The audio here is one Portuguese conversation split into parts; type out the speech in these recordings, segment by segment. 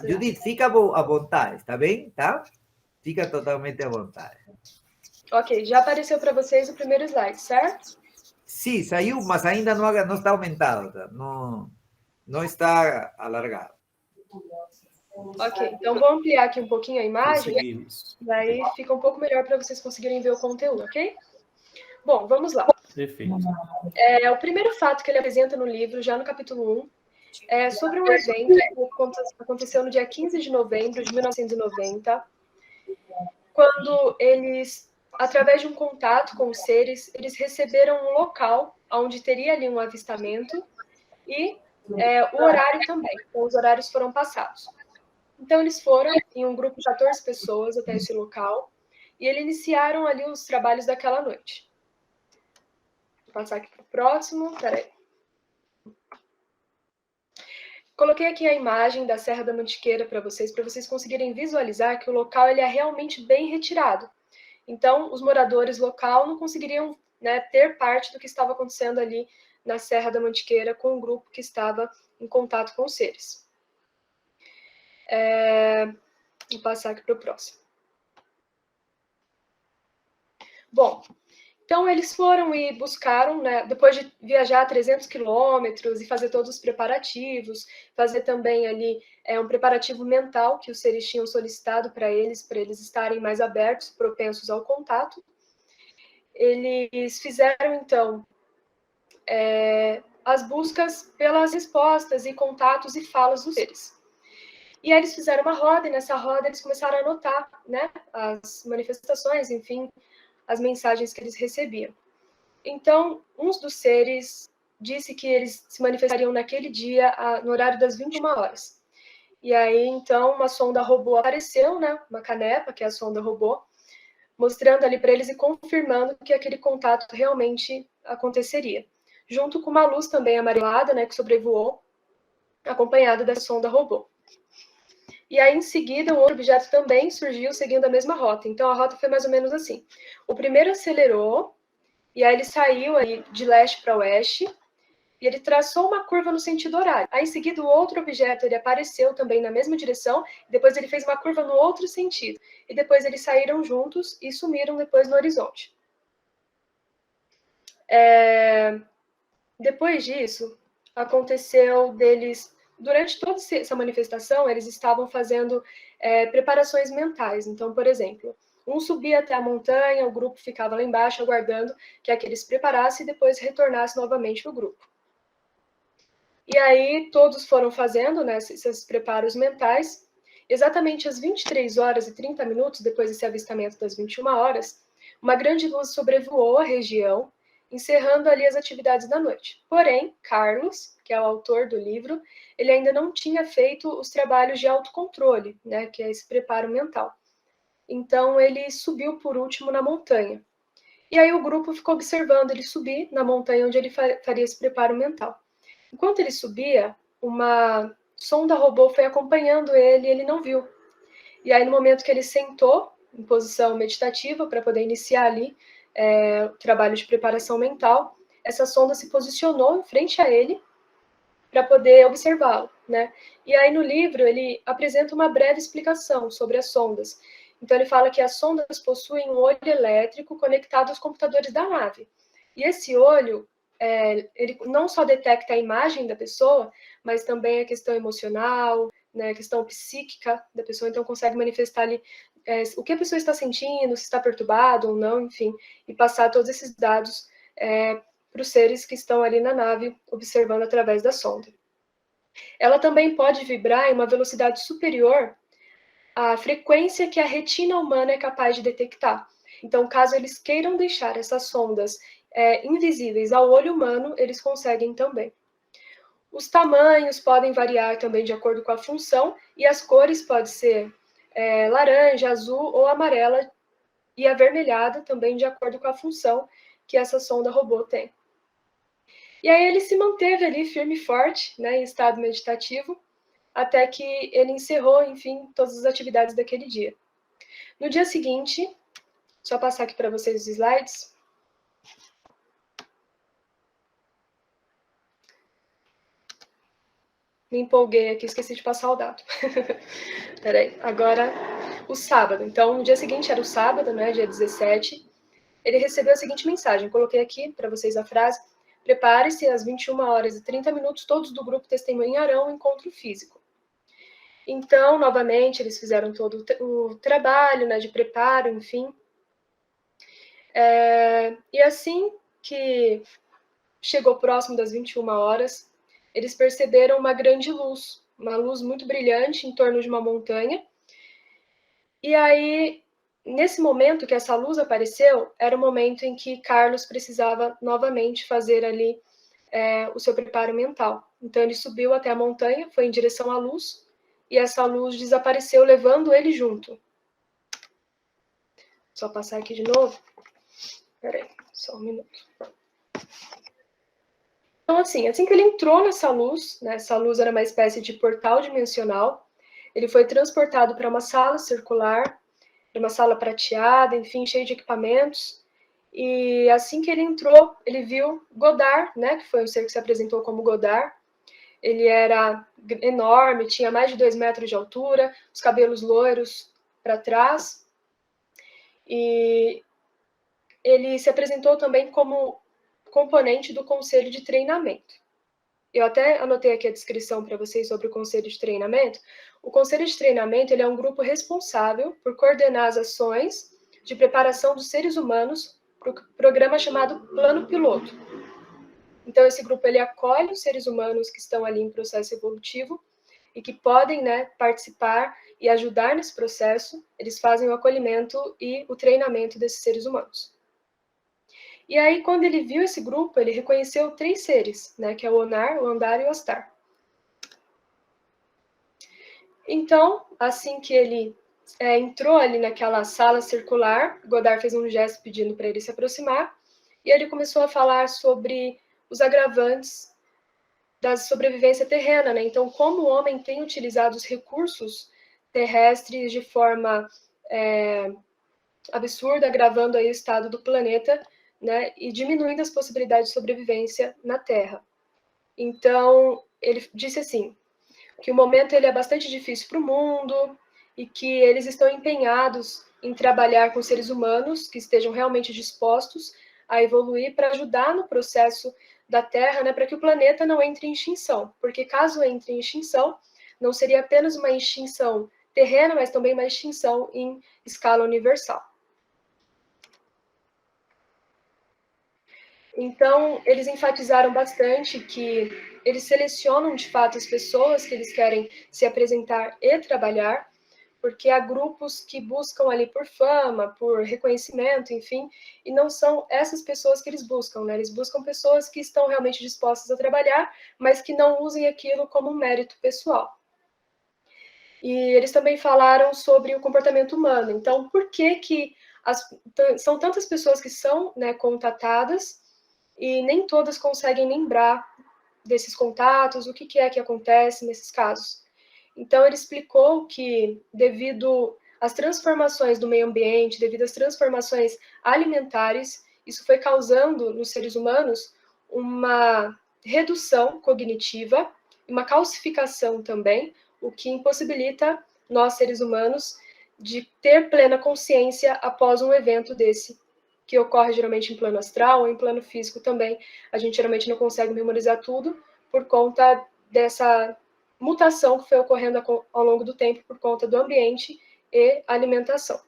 Judith, fica à vontade, tá bem? Tá? Fica totalmente à vontade. Ok, já apareceu para vocês o primeiro slide, certo? Sim, saiu, mas ainda não está aumentado, tá? Não está alargado. Ok, então vou ampliar aqui um pouquinho a imagem, e aí fica um pouco melhor para vocês conseguirem ver o conteúdo, ok? Bom, vamos lá. Perfeito. O primeiro fato que ele apresenta no livro, já no capítulo 1, é sobre um evento que aconteceu no dia 15 de novembro de 1990, quando eles, através de um contato com os seres, eles receberam um local onde teria ali um avistamento e o horário também. Então, os horários foram passados. Então, eles foram, em um grupo de 14 pessoas, até esse local, e eles iniciaram ali os trabalhos daquela noite. Vou passar aqui para o próximo, peraí. Coloquei aqui a imagem da Serra da Mantiqueira para vocês conseguirem visualizar que o local ele é realmente bem retirado. Então, os moradores local não conseguiriam, né, ter parte do que estava acontecendo ali na Serra da Mantiqueira com o grupo que estava em contato com os seres. Vou passar aqui para o próximo. Bom, então eles foram e buscaram, né, depois de viajar 300 quilômetros e fazer todos os preparativos, fazer também ali um preparativo mental que os seres tinham solicitado para eles estarem mais abertos, propensos ao contato. Eles fizeram, então, as buscas pelas respostas e contatos e falas dos seres. E aí eles fizeram uma roda, e nessa roda eles começaram a anotar, né, as manifestações, enfim, as mensagens que eles recebiam. Então, um dos seres disse que eles se manifestariam naquele dia, no horário das 21 horas. E aí, então, uma sonda robô apareceu, né, uma canepa, que é a sonda robô, mostrando ali para eles e confirmando que aquele contato realmente aconteceria. Junto com uma luz também amarelada, né, que sobrevoou, acompanhada da sonda robô. E aí, em seguida, um outro objeto também surgiu seguindo a mesma rota. Então, a rota foi mais ou menos assim. O primeiro acelerou, e aí ele saiu aí de leste para oeste, e ele traçou uma curva no sentido horário. Aí, em seguida, o outro objeto ele apareceu também na mesma direção, depois ele fez uma curva no outro sentido. E depois eles saíram juntos e sumiram depois no horizonte. Depois disso, aconteceu deles... Durante toda essa manifestação, eles estavam fazendo preparações mentais. Então, por exemplo, um subia até a montanha, o grupo ficava lá embaixo aguardando que aqueles se preparassem e depois retornasse novamente para o grupo. E aí todos foram fazendo, né, esses preparos mentais. Exatamente às 23 horas e 30 minutos, depois desse avistamento das 21 horas, uma grande luz sobrevoou a região, encerrando ali as atividades da noite. Porém, Carlos, que é o autor do livro, ele ainda não tinha feito os trabalhos de autocontrole, né, que é esse preparo mental. Então, ele subiu por último na montanha. E aí o grupo ficou observando ele subir na montanha onde ele faria esse preparo mental. Enquanto ele subia, uma sonda robô foi acompanhando ele e ele não viu. E aí, no momento que ele sentou em posição meditativa para poder iniciar ali o trabalho de preparação mental, essa sonda se posicionou em frente a ele para poder observá-lo, né? E aí, no livro, ele apresenta uma breve explicação sobre as sondas. Então, ele fala que as sondas possuem um olho elétrico conectado aos computadores da nave. E esse olho, ele não só detecta a imagem da pessoa, mas também a questão emocional, né, a questão psíquica da pessoa, então consegue manifestar ali o que a pessoa está sentindo, se está perturbado ou não, enfim, e passar todos esses dados para os seres que estão ali na nave, observando através da sonda. Ela também pode vibrar em uma velocidade superior à frequência que a retina humana é capaz de detectar. Então, caso eles queiram deixar essas sondas invisíveis ao olho humano, eles conseguem também. Os tamanhos podem variar também de acordo com a função, e as cores podem ser laranja, azul ou amarela, e avermelhada também de acordo com a função que essa sonda robô tem. E aí ele se manteve ali firme e forte, né, em estado meditativo, até que ele encerrou, enfim, todas as atividades daquele dia. No dia seguinte, só passar aqui para vocês os slides. Me empolguei aqui, esqueci de passar o dado. Peraí, agora o sábado. Então, no dia seguinte era o sábado, né, dia 17, ele recebeu a seguinte mensagem. Coloquei aqui para vocês a frase: prepare-se, às 21h30, todos do grupo testemunharão o encontro físico. Então, novamente, eles fizeram todo o trabalho, né, de preparo, enfim. E assim que chegou próximo das 21h, eles perceberam uma grande luz, uma luz muito brilhante em torno de uma montanha. E aí, nesse momento que essa luz apareceu, era o momento em que Carlos precisava novamente fazer ali o seu preparo mental. Então, ele subiu até a montanha, foi em direção à luz, e essa luz desapareceu, levando ele junto. Só passar aqui de novo. Peraí, só um minuto. Então, assim que ele entrou nessa luz, né, essa luz era uma espécie de portal dimensional, ele foi transportado para uma sala circular, uma sala prateada, enfim, cheia de equipamentos, e assim que ele entrou, ele viu Godard, né, que foi um ser que se apresentou como Godard. Ele era enorme, tinha mais de 2 metros de altura, os cabelos loiros para trás, e ele se apresentou também como componente do conselho de treinamento. Eu até anotei aqui a descrição para vocês sobre o conselho de treinamento. O conselho de treinamento ele é um grupo responsável por coordenar as ações de preparação dos seres humanos para o programa chamado Plano Piloto. Então, esse grupo ele acolhe os seres humanos que estão ali em processo evolutivo e que podem, né, participar e ajudar nesse processo. Eles fazem o acolhimento e o treinamento desses seres humanos. E aí, quando ele viu esse grupo, ele reconheceu 3 seres, né, que é o Onar, o Andar e o Astar. Então, assim que ele entrou ali naquela sala circular, Godard fez um gesto pedindo para ele se aproximar, e ele começou a falar sobre os agravantes da sobrevivência terrena, né? Então, como o homem tem utilizado os recursos terrestres de forma absurda, agravando aí o estado do planeta, né, e diminuindo as possibilidades de sobrevivência na Terra. Então, ele disse assim, que o momento ele é bastante difícil para o mundo e que eles estão empenhados em trabalhar com seres humanos que estejam realmente dispostos a evoluir para ajudar no processo da Terra, né, para que o planeta não entre em extinção, porque caso entre em extinção, não seria apenas uma extinção terrena, mas também uma extinção em escala universal. Então, eles enfatizaram bastante que eles selecionam, de fato, as pessoas que eles querem se apresentar e trabalhar, porque há grupos que buscam ali por fama, por reconhecimento, enfim, e não são essas pessoas que eles buscam, né? Eles buscam pessoas que estão realmente dispostas a trabalhar, mas que não usem aquilo como um mérito pessoal. E eles também falaram sobre o comportamento humano. Então, por que são tantas pessoas que são, né, contatadas e nem todas conseguem lembrar desses contatos, o que é que acontece nesses casos? Então, ele explicou que, devido às transformações do meio ambiente, devido às transformações alimentares, isso foi causando nos seres humanos uma redução cognitiva, uma calcificação também, o que impossibilita nós, seres humanos, de ter plena consciência após um evento desse, que ocorre geralmente em plano astral ou em plano físico também. A gente geralmente não consegue memorizar tudo por conta dessa mutação que foi ocorrendo ao longo do tempo por conta do ambiente e alimentação.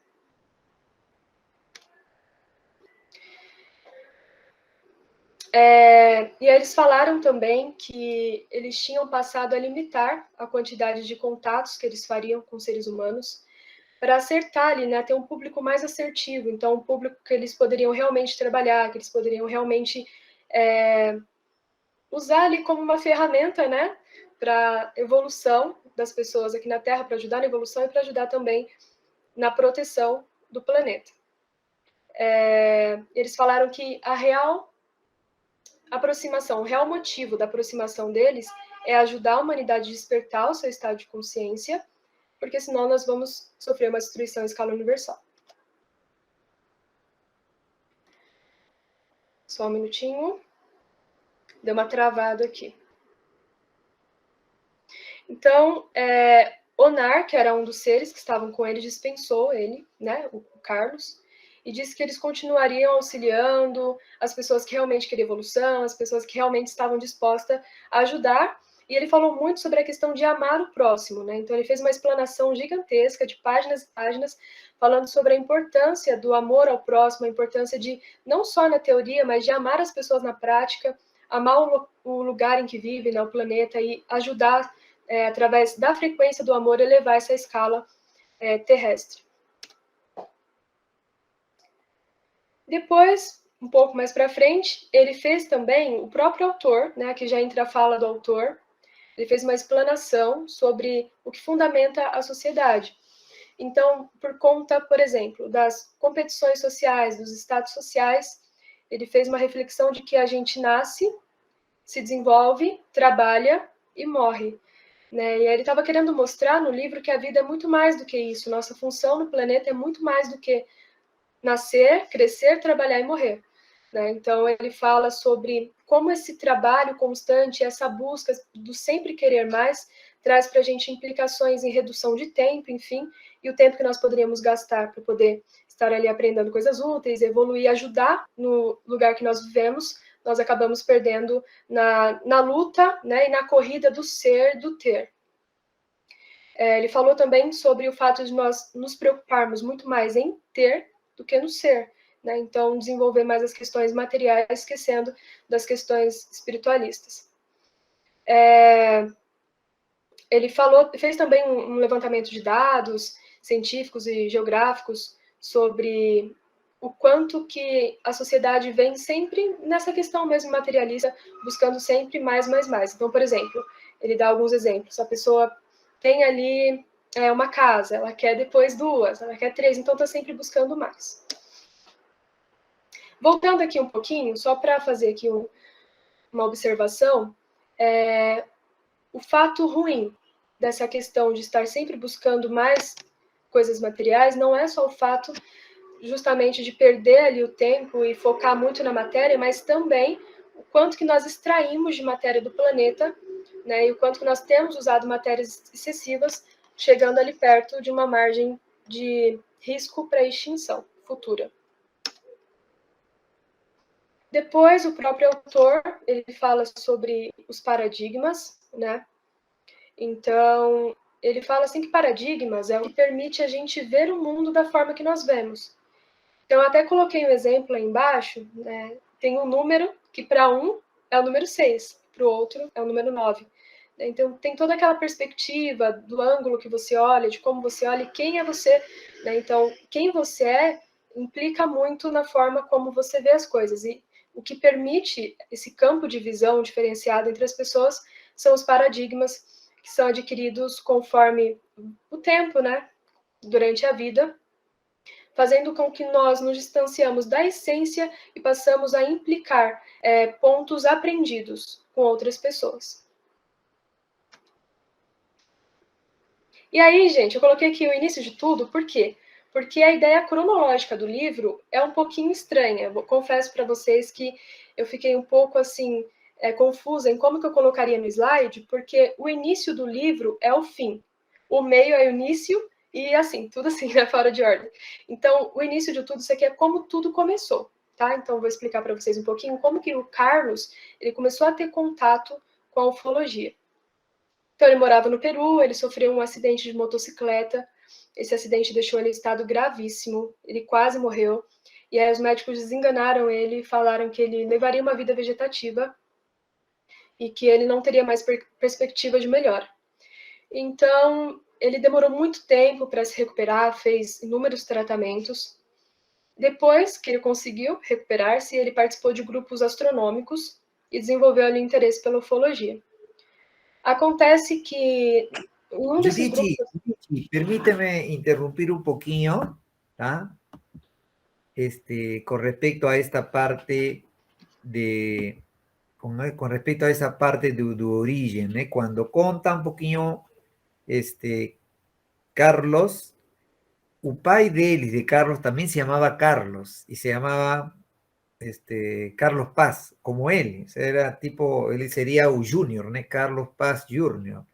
E aí eles falaram também que eles tinham passado a limitar a quantidade de contatos que eles fariam com seres humanos para acertar ali, né, ter um público mais assertivo, então um público que eles poderiam realmente trabalhar, que eles poderiam realmente usar ali como uma ferramenta, né, para evolução das pessoas aqui na Terra, para ajudar na evolução e para ajudar também na proteção do planeta. Eles falaram que a real aproximação, o real motivo da aproximação deles é ajudar a humanidade a despertar o seu estado de consciência, porque senão nós vamos sofrer uma destruição em escala universal. Só um minutinho. Deu uma travada aqui. Então, Onar, que era um dos seres que estavam com ele, dispensou ele, né, o Carlos, e disse que eles continuariam auxiliando as pessoas que realmente queriam evolução, as pessoas que realmente estavam dispostas a ajudar. E ele falou muito sobre a questão de amar o próximo, né? Então ele fez uma explanação gigantesca de páginas e páginas falando sobre a importância do amor ao próximo, a importância de, não só na teoria, mas de amar as pessoas na prática, amar o lugar em que vive, né, o planeta, e ajudar, através da frequência do amor, elevar essa escala terrestre. Depois, um pouco mais para frente, ele fez também, o próprio autor, né, que já entra a fala do autor, ele fez uma explanação sobre o que fundamenta a sociedade. Então, por conta, por exemplo, das competições sociais, dos status sociais, ele fez uma reflexão de que a gente nasce, se desenvolve, trabalha e morre. Né? E aí ele estava querendo mostrar no livro que a vida é muito mais do que isso. Nossa função no planeta é muito mais do que nascer, crescer, trabalhar e morrer. Né? Então, ele fala sobre como esse trabalho constante, essa busca do sempre querer mais, traz para a gente implicações em redução de tempo, enfim, e o tempo que nós poderíamos gastar para poder estar ali aprendendo coisas úteis, evoluir, ajudar no lugar que nós vivemos, nós acabamos perdendo na luta, né, e na corrida do ser, do ter. Ele falou também sobre o fato de nós nos preocuparmos muito mais em ter do que no ser. Né? Então, desenvolver mais as questões materiais, esquecendo das questões espiritualistas. Ele fez também um levantamento de dados científicos e geográficos sobre o quanto que a sociedade vem sempre nessa questão mesmo materialista, buscando sempre mais, mais, mais. Então, por exemplo, ele dá alguns exemplos. A pessoa tem ali uma casa, ela quer depois 2, ela quer 3, então está sempre buscando mais. Voltando aqui um pouquinho, só para fazer aqui uma observação, o fato ruim dessa questão de estar sempre buscando mais coisas materiais não é só o fato justamente de perder ali o tempo e focar muito na matéria, mas também o quanto que nós extraímos de matéria do planeta, né, e o quanto que nós temos usado matérias excessivas, chegando ali perto de uma margem de risco para extinção futura. Depois, o próprio autor, ele fala sobre os paradigmas, né? Então, ele fala assim que paradigmas é o que permite a gente ver o mundo da forma que nós vemos. Então, eu até coloquei um exemplo aí embaixo, né? Tem um número que para um é o número 6, para o outro é o número 9. Então, tem toda aquela perspectiva do ângulo que você olha, de como você olha e quem é você. Né? Então, quem você é implica muito na forma como você vê as coisas. E o que permite esse campo de visão diferenciado entre as pessoas são os paradigmas que são adquiridos conforme o tempo, né? Durante a vida, fazendo com que nós nos distanciamos da essência e passamos a implicar pontos aprendidos com outras pessoas. E aí, gente, eu coloquei aqui o início de tudo, por quê? Porque a ideia cronológica do livro é um pouquinho estranha. Eu confesso para vocês que eu fiquei um pouco, assim, confusa em como que eu colocaria no slide, porque o início do livro é o fim, o meio é o início, e assim, tudo assim, né, fora de ordem. Então, o início de tudo, isso aqui é como tudo começou, tá? Então, eu vou explicar para vocês um pouquinho como que o Carlos, ele começou a ter contato com a ufologia. Então, ele morava no Peru, ele sofreu um acidente de motocicleta, esse acidente deixou ele em estado gravíssimo, ele quase morreu, e aí os médicos desenganaram ele e falaram que ele levaria uma vida vegetativa e que ele não teria mais perspectiva de melhora. Então, ele demorou muito tempo para se recuperar, fez inúmeros tratamentos. Depois que ele conseguiu recuperar-se, ele participou de grupos astronômicos e desenvolveu ali interesse pela ufologia. Acontece que um desses Judith, grupos... permíteme interrumpir un poquito, ¿tá? Con respecto a esta parte de, con respecto a esa parte de origen, ¿eh? Cuando conta un poquito, Carlos, o pai dele, de Carlos, también se llamaba Carlos, y se llamaba Carlos Paz, como él, o sea, era tipo, él sería un junior, ¿no? Carlos Paz Junior.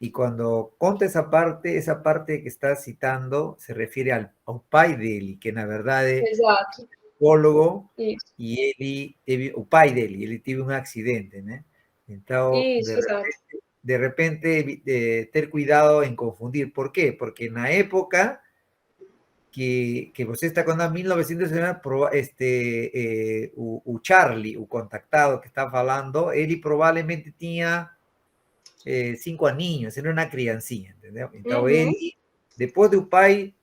Y cuando conta esa parte que está citando, se refiere ao pai dele, que na verdade Exato. psicólogo, Isso. e ele teve, o pai dele, ele teve um acidente, né? Então, Isso, exato. de repente ter cuidado em confundir. ¿Por quê? Porque na época que você está contando, 1990, o Charlie, o contactado que está falando, ele provavelmente tinha 5 aninhos, era uma criancinha, entendeu? Então, ele, depois do pai,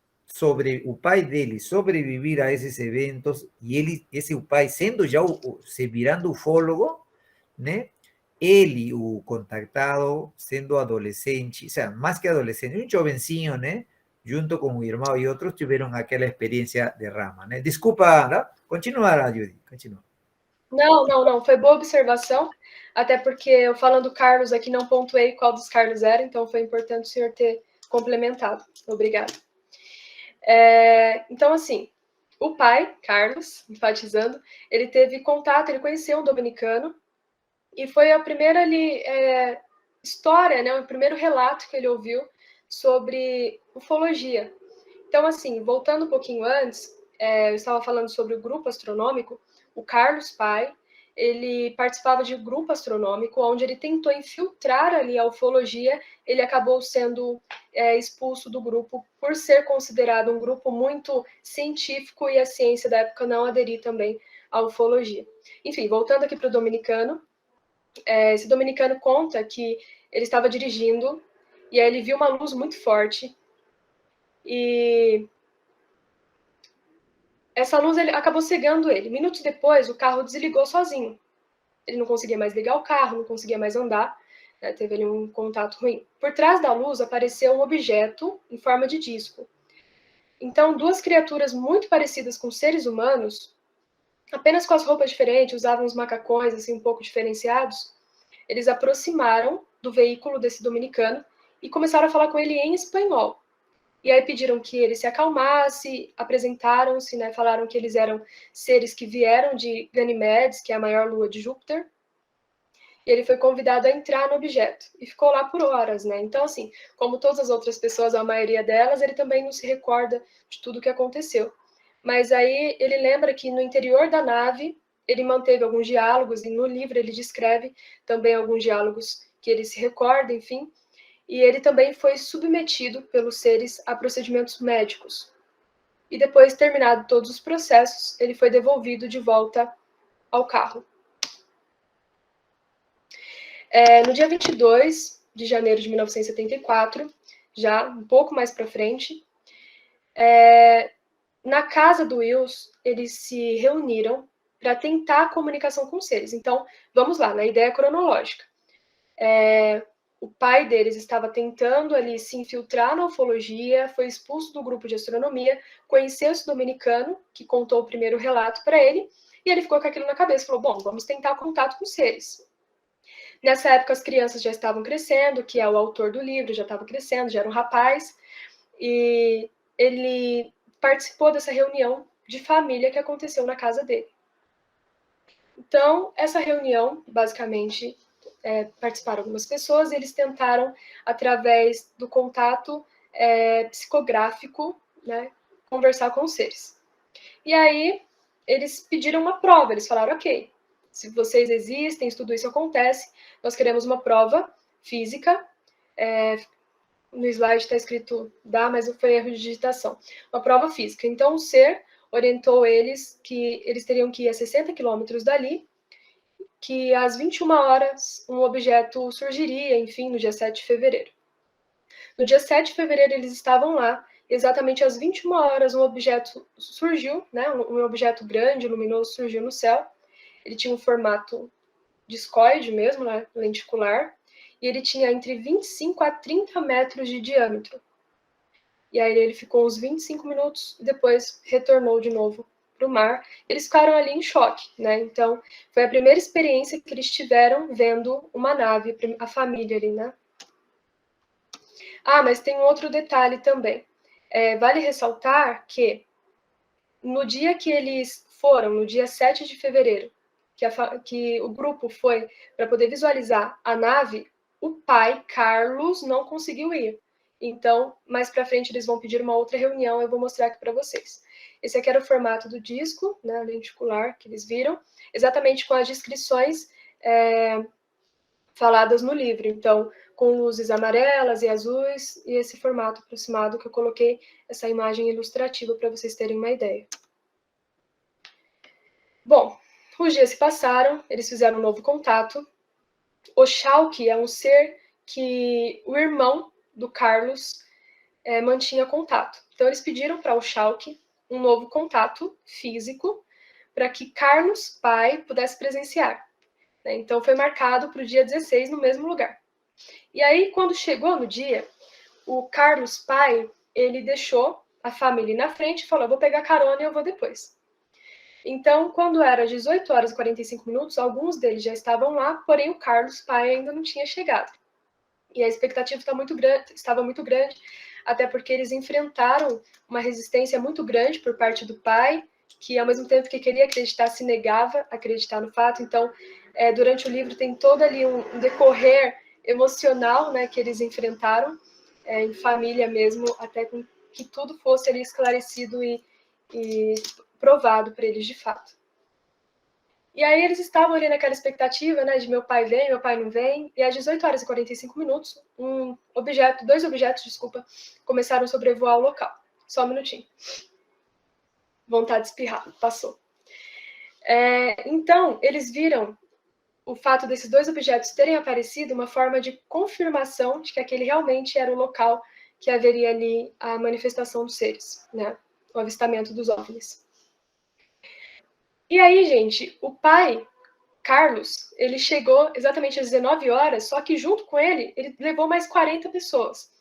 o pai dele sobrevivir a esses eventos, e ele, o pai, sendo já se virando ufólogo, né? Ele, o contactado, sendo adolescente, o sea, más que adolescente, un jovencinho, né? Junto com o irmão e outros, tiveram aquela experiência de rama, né? Desculpa, ¿no? Continua, Judy, continua. Não, foi boa observação, até porque eu falando Carlos aqui não pontuei qual dos Carlos era, então foi importante o senhor ter complementado. Obrigada. Então, assim, o pai, Carlos, enfatizando, ele teve contato, ele conheceu um dominicano, e foi a primeira história, né, o primeiro relato que ele ouviu sobre ufologia. Então, assim, voltando um pouquinho antes, eu estava falando sobre o grupo astronômico. O Carlos Pai, ele participava de um grupo astronômico onde ele tentou infiltrar ali a ufologia. Ele acabou sendo expulso do grupo por ser considerado um grupo muito científico e a ciência da época não aderir também à ufologia. Enfim, voltando aqui para o dominicano, esse dominicano conta que ele estava dirigindo e aí ele viu uma luz muito forte e essa luz acabou cegando ele. Minutos depois, o carro desligou sozinho. Ele não conseguia mais ligar o carro, não conseguia mais andar, né? Teve ali um contato ruim. Por trás da luz apareceu um objeto em forma de disco. Então, duas criaturas muito parecidas com seres humanos, apenas com as roupas diferentes, usavam uns macacões assim um pouco diferenciados, eles aproximaram do veículo desse dominicano e começaram a falar com ele em espanhol. E aí pediram que ele se acalmasse, apresentaram-se, né, falaram que eles eram seres que vieram de Ganimedes, que é a maior lua de Júpiter, e ele foi convidado a entrar no objeto, e ficou lá por horas, né? Então, assim, como todas as outras pessoas, a maioria delas, ele também não se recorda de tudo o que aconteceu. Mas aí ele lembra que no interior da nave, ele manteve alguns diálogos, e no livro ele descreve também alguns diálogos que ele se recorda, enfim, e ele também foi submetido pelos seres a procedimentos médicos. E depois, terminado todos os processos, ele foi devolvido de volta ao carro. No dia 22 de janeiro de 1974, já um pouco mais para frente, na casa do Wills, eles se reuniram para tentar a comunicação com os seres. Então, vamos lá, na ideia cronológica. O pai deles estava tentando ali se infiltrar na ufologia, foi expulso do grupo de astronomia, conheceu esse dominicano, que contou o primeiro relato para ele, e ele ficou com aquilo na cabeça, falou, bom, vamos tentar contato com os seres. Nessa época, as crianças já estavam crescendo, que é o autor do livro, já estava crescendo, já era um rapaz, e ele participou dessa reunião de família que aconteceu na casa dele. Então, essa reunião, basicamente, participaram algumas pessoas, e eles tentaram, através do contato psicográfico, né, conversar com os seres. E aí, eles pediram uma prova, eles falaram, ok, se vocês existem, se tudo isso acontece, nós queremos uma prova física no slide está escrito dá, mas foi erro de digitação. Uma prova física. Então, o ser orientou eles que eles teriam que ir a 60 quilômetros dali, que às 21 horas um objeto surgiria, enfim, no dia 7 de fevereiro. No dia 7 de fevereiro eles estavam lá, exatamente às 21 horas um objeto surgiu, né, um objeto grande, luminoso, surgiu no céu. Ele tinha um formato discoide mesmo, né, lenticular, e ele tinha entre 25 a 30 metros de diâmetro. E aí ele ficou uns 25 minutos e depois retornou de novo para o mar. Eles ficaram ali em choque, né? Então, foi a primeira experiência que eles tiveram vendo uma nave, a família ali, né? Ah, mas tem um outro detalhe também. Vale ressaltar que no dia que eles foram, no dia 7 de fevereiro, que o grupo foi para poder visualizar a nave, o pai, Carlos, não conseguiu ir. Então, mais para frente, eles vão pedir uma outra reunião, eu vou mostrar aqui para vocês. Esse aqui era o formato do disco, né, lenticular, que eles viram, exatamente com as descrições faladas no livro. Então, com luzes amarelas e azuis, e esse formato aproximado que eu coloquei, essa imagem ilustrativa para vocês terem uma ideia. Bom, os dias se passaram, eles fizeram um novo contato. O Schalke é um ser que o irmão do Carlos mantinha contato. Então, eles pediram para o Schalke um novo contato físico para que Carlos, pai, pudesse presenciar. Então, foi marcado para o dia 16 no mesmo lugar. E aí, quando chegou no dia, o Carlos, pai, ele deixou a família na frente e falou, eu vou pegar carona e eu vou depois. Então, quando era 18 horas e 45 minutos, alguns deles já estavam lá, porém o Carlos, pai, ainda não tinha chegado. E a expectativa estava muito grande, até porque eles enfrentaram uma resistência muito grande por parte do pai, que ao mesmo tempo que queria acreditar, se negava a acreditar no fato. Então, durante o livro tem todo ali um decorrer emocional, né, que eles enfrentaram, em família mesmo, até com que tudo fosse ali esclarecido e provado para eles de fato. E aí eles estavam ali naquela expectativa, né, de meu pai vem, meu pai não vem, e às 18 horas e 45 minutos, dois objetos, começaram a sobrevoar o local. Só um minutinho. Vontade de espirrar, passou. Então, eles viram o fato desses dois objetos terem aparecido uma forma de confirmação de que aquele realmente era o local que haveria ali a manifestação dos seres, né, o avistamento dos OVNIs. E aí, gente, o pai, Carlos, ele chegou exatamente às 19 horas, só que junto com ele, ele levou mais 40 pessoas.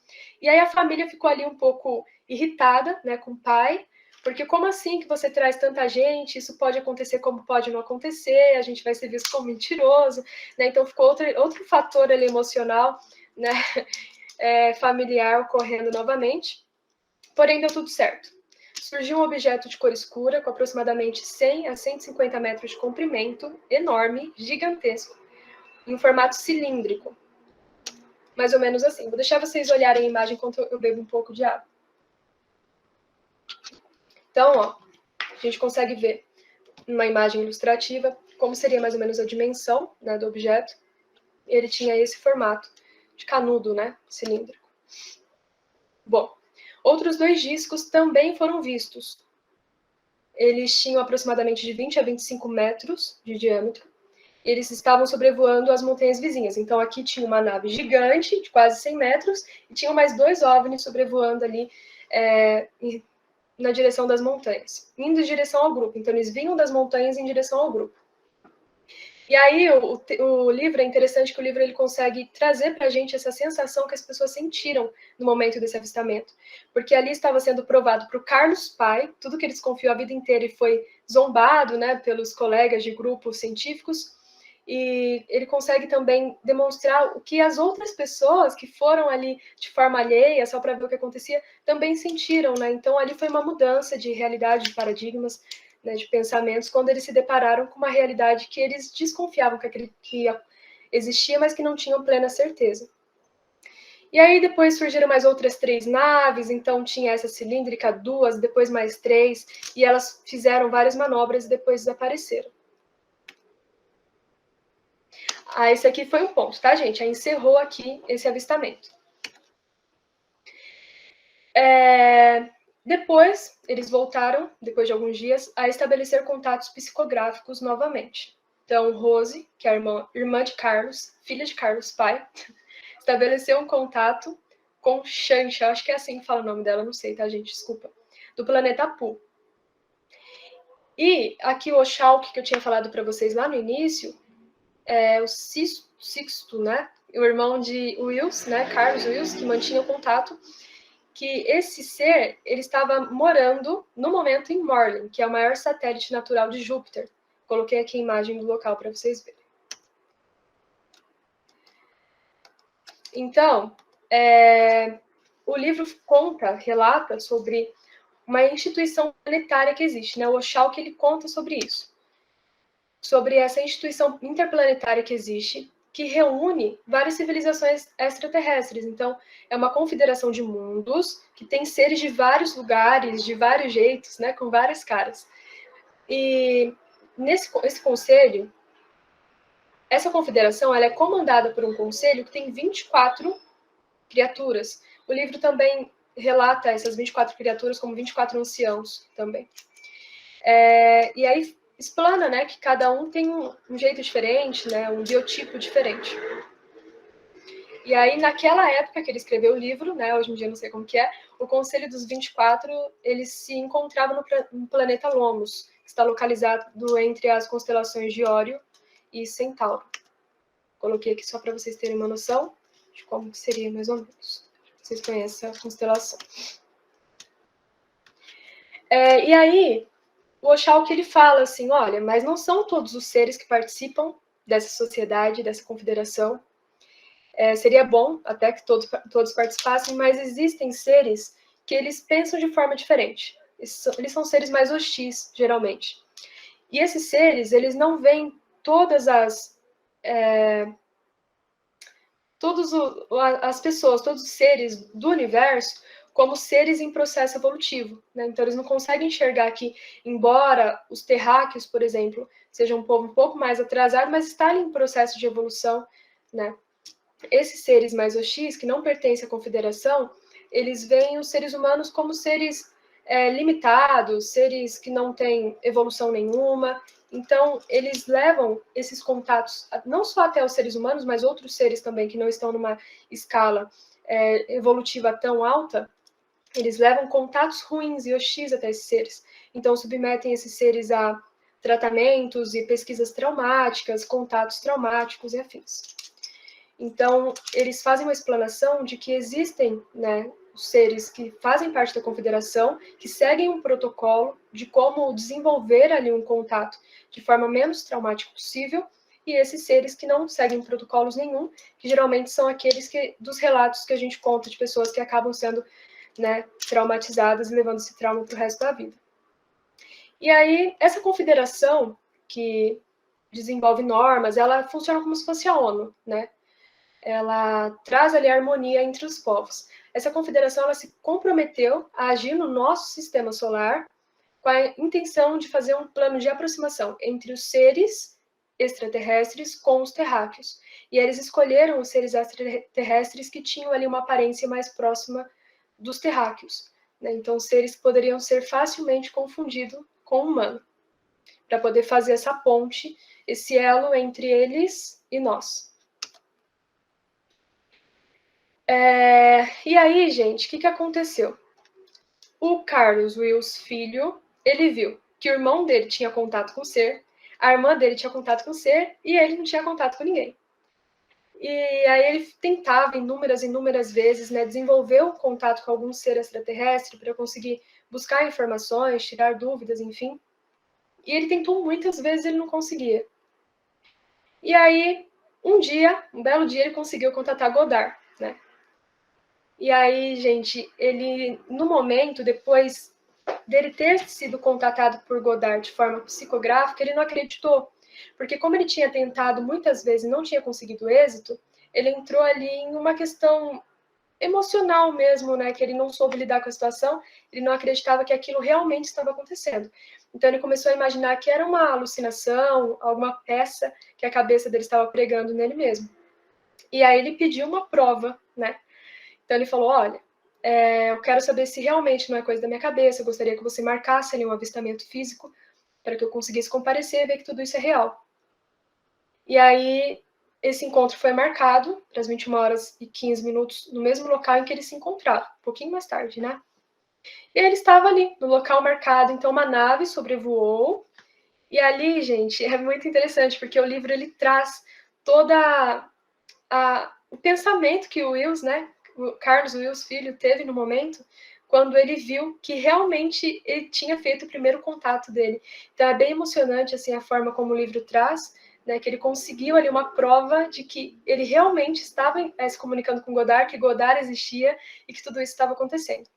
E aí a família ficou ali um pouco irritada, né, com o pai, porque como assim que você traz tanta gente? Isso pode acontecer como pode não acontecer, a gente vai ser visto como mentiroso, né? Então ficou outro fator ali emocional, né, familiar ocorrendo novamente. Porém, deu tudo certo. Surgiu um objeto de cor escura, com aproximadamente 100 a 150 metros de comprimento, enorme, gigantesco, em um formato cilíndrico. Mais ou menos assim. Vou deixar vocês olharem a imagem enquanto eu bebo um pouco de água. Então, ó, a gente consegue ver numa imagem ilustrativa como seria mais ou menos a dimensão, né, do objeto. Ele tinha esse formato de canudo, né, cilíndrico. Bom, outros dois discos também foram vistos. Eles tinham aproximadamente de 20 a 25 metros de diâmetro. Eles estavam sobrevoando as montanhas vizinhas. Então, aqui tinha uma nave gigante, de quase 100 metros, e tinham mais dois OVNIs sobrevoando ali na direção das montanhas, indo em direção ao grupo. Então, eles vinham das montanhas em direção ao grupo. E aí, o livro, é interessante que o livro ele consegue trazer para a gente essa sensação que as pessoas sentiram no momento desse avistamento. Porque ali estava sendo provado para o Carlos pai, tudo que ele desconfiou a vida inteira e foi zombado, né, pelos colegas de grupos científicos, e ele consegue também demonstrar o que as outras pessoas que foram ali de forma alheia, só para ver o que acontecia, também sentiram, né? Então, ali foi uma mudança de realidade, de paradigmas, né, de pensamentos, quando eles se depararam com uma realidade que eles desconfiavam que existia, mas que não tinham plena certeza. E aí depois surgiram mais outras 3 naves, então tinha essa cilíndrica, 2, depois mais 3, e elas fizeram várias manobras e depois desapareceram. Esse aqui foi o ponto, tá, gente? Aí encerrou aqui esse avistamento. Depois, eles voltaram, depois de alguns dias, a estabelecer contatos psicográficos novamente. Então, Rose, que é a irmã de Carlos, filha de Carlos pai, estabeleceu um contato com Shancha, acho que é assim que fala o nome dela, não sei, tá, gente? Desculpa. Do planeta Pooh. E aqui o Oxalc, que eu tinha falado para vocês lá no início, é o Sixto, né? O irmão de Wills, né? Carlos Wills, que mantinha o contato, que esse ser, ele estava morando, no momento, em Morlin, que é o maior satélite natural de Júpiter. Coloquei aqui a imagem do local para vocês verem. Então, o livro relata sobre uma instituição planetária que existe, né? O Oxalc, ele conta sobre isso. Sobre essa instituição interplanetária que existe, que reúne várias civilizações extraterrestres. Então, é uma confederação de mundos que tem seres de vários lugares, de vários jeitos, né, com várias caras. E esse conselho, essa confederação, ela é comandada por um conselho que tem 24 criaturas. O livro também relata essas 24 criaturas como 24 anciãos também. E aí explana, né, que cada um tem um jeito diferente, né, um biotipo diferente. E aí, naquela época que ele escreveu o livro, né, hoje em dia não sei como que é, o Conselho dos 24, ele se encontrava no planeta Lomos, que está localizado entre as constelações de Órion e Centauro. Coloquei aqui só para vocês terem uma noção de como que seria, mais ou menos. Vocês conhecem essa constelação. E aí, o Oxalc, ele fala assim, olha, mas não são todos os seres que participam dessa sociedade, dessa confederação. Seria bom até que todos participassem, mas existem seres que eles pensam de forma diferente. Eles são seres mais hostis, geralmente. E esses seres, eles não veem todas as pessoas, todos os seres do universo como seres em processo evolutivo, né? Então, eles não conseguem enxergar que, embora os terráqueos, por exemplo, sejam um povo um pouco mais atrasado, mas está em processo de evolução, né? Esses seres mais hostis, que não pertencem à confederação, eles veem os seres humanos como seres limitados, seres que não têm evolução nenhuma. Então, eles levam esses contatos não só até os seres humanos, mas outros seres também que não estão numa escala evolutiva tão alta, eles levam contatos ruins e hostis até esses seres. Então, submetem esses seres a tratamentos e pesquisas traumáticas, contatos traumáticos e afins. Então, eles fazem uma explanação de que existem, né, os seres que fazem parte da confederação, que seguem um protocolo de como desenvolver ali um contato de forma menos traumática possível, e esses seres que não seguem protocolos nenhum, que geralmente são aqueles dos relatos que a gente conta de pessoas que acabam sendo, né, traumatizadas e levando esse trauma para o resto da vida. E aí, essa confederação que desenvolve normas, ela funciona como se fosse a ONU, né? Ela traz ali a harmonia entre os povos. Essa confederação, ela se comprometeu a agir no nosso sistema solar com a intenção de fazer um plano de aproximação entre os seres extraterrestres com os terráqueos. E eles escolheram os seres extraterrestres que tinham ali uma aparência mais próxima dos terráqueos, né? Então, seres que poderiam ser facilmente confundidos com o humano, para poder fazer essa ponte, esse elo entre eles e nós. E aí, gente, o que aconteceu? O Carlos Wills, filho, ele viu que o irmão dele tinha contato com o ser, a irmã dele tinha contato com o ser, e ele não tinha contato com ninguém. E aí ele tentava inúmeras vezes, né, desenvolver um contato com algum ser extraterrestre para conseguir buscar informações, tirar dúvidas, enfim. E ele tentou muitas vezes, ele não conseguia. E aí, um belo dia, ele conseguiu contatar Godard, né? E aí, gente, ele, no momento, depois dele ter sido contatado por Godard de forma psicográfica, ele não acreditou. Porque como ele tinha tentado muitas vezes e não tinha conseguido êxito, ele entrou ali em uma questão emocional mesmo, né? Que ele não soube lidar com a situação, ele não acreditava que aquilo realmente estava acontecendo. Então ele começou a imaginar que era uma alucinação, alguma peça que a cabeça dele estava pregando nele mesmo. E aí ele pediu uma prova, né? Então ele falou, olha, eu quero saber se realmente não é coisa da minha cabeça, eu gostaria que você marcasse ali um avistamento físico para que eu conseguisse comparecer e ver que tudo isso é real. E aí, esse encontro foi marcado para as 21h15 no mesmo local em que eles se encontraram, um pouquinho mais tarde, né? E ele estava ali, no local marcado, então uma nave sobrevoou, e ali, gente, é muito interessante, porque o livro ele traz toda o pensamento que o Wills, né, o Carlos Wills filho, teve no momento, quando ele viu que realmente ele tinha feito o primeiro contato dele. Então é bem emocionante assim a forma como o livro traz, né, que ele conseguiu ali uma prova de que ele realmente estava se comunicando com Godard, que Godard existia e que tudo isso estava acontecendo.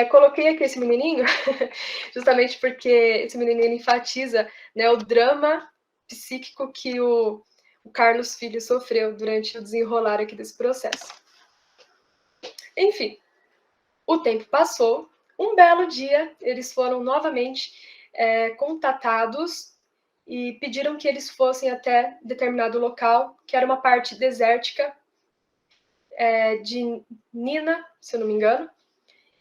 Coloquei aqui esse menininho, justamente porque esse menininho enfatiza, né, o drama psíquico que o Carlos Filho sofreu durante o desenrolar aqui desse processo. Enfim, o tempo passou. Um belo dia, eles foram novamente contatados e pediram que eles fossem até determinado local, que era uma parte desértica de Nina, se eu não me engano.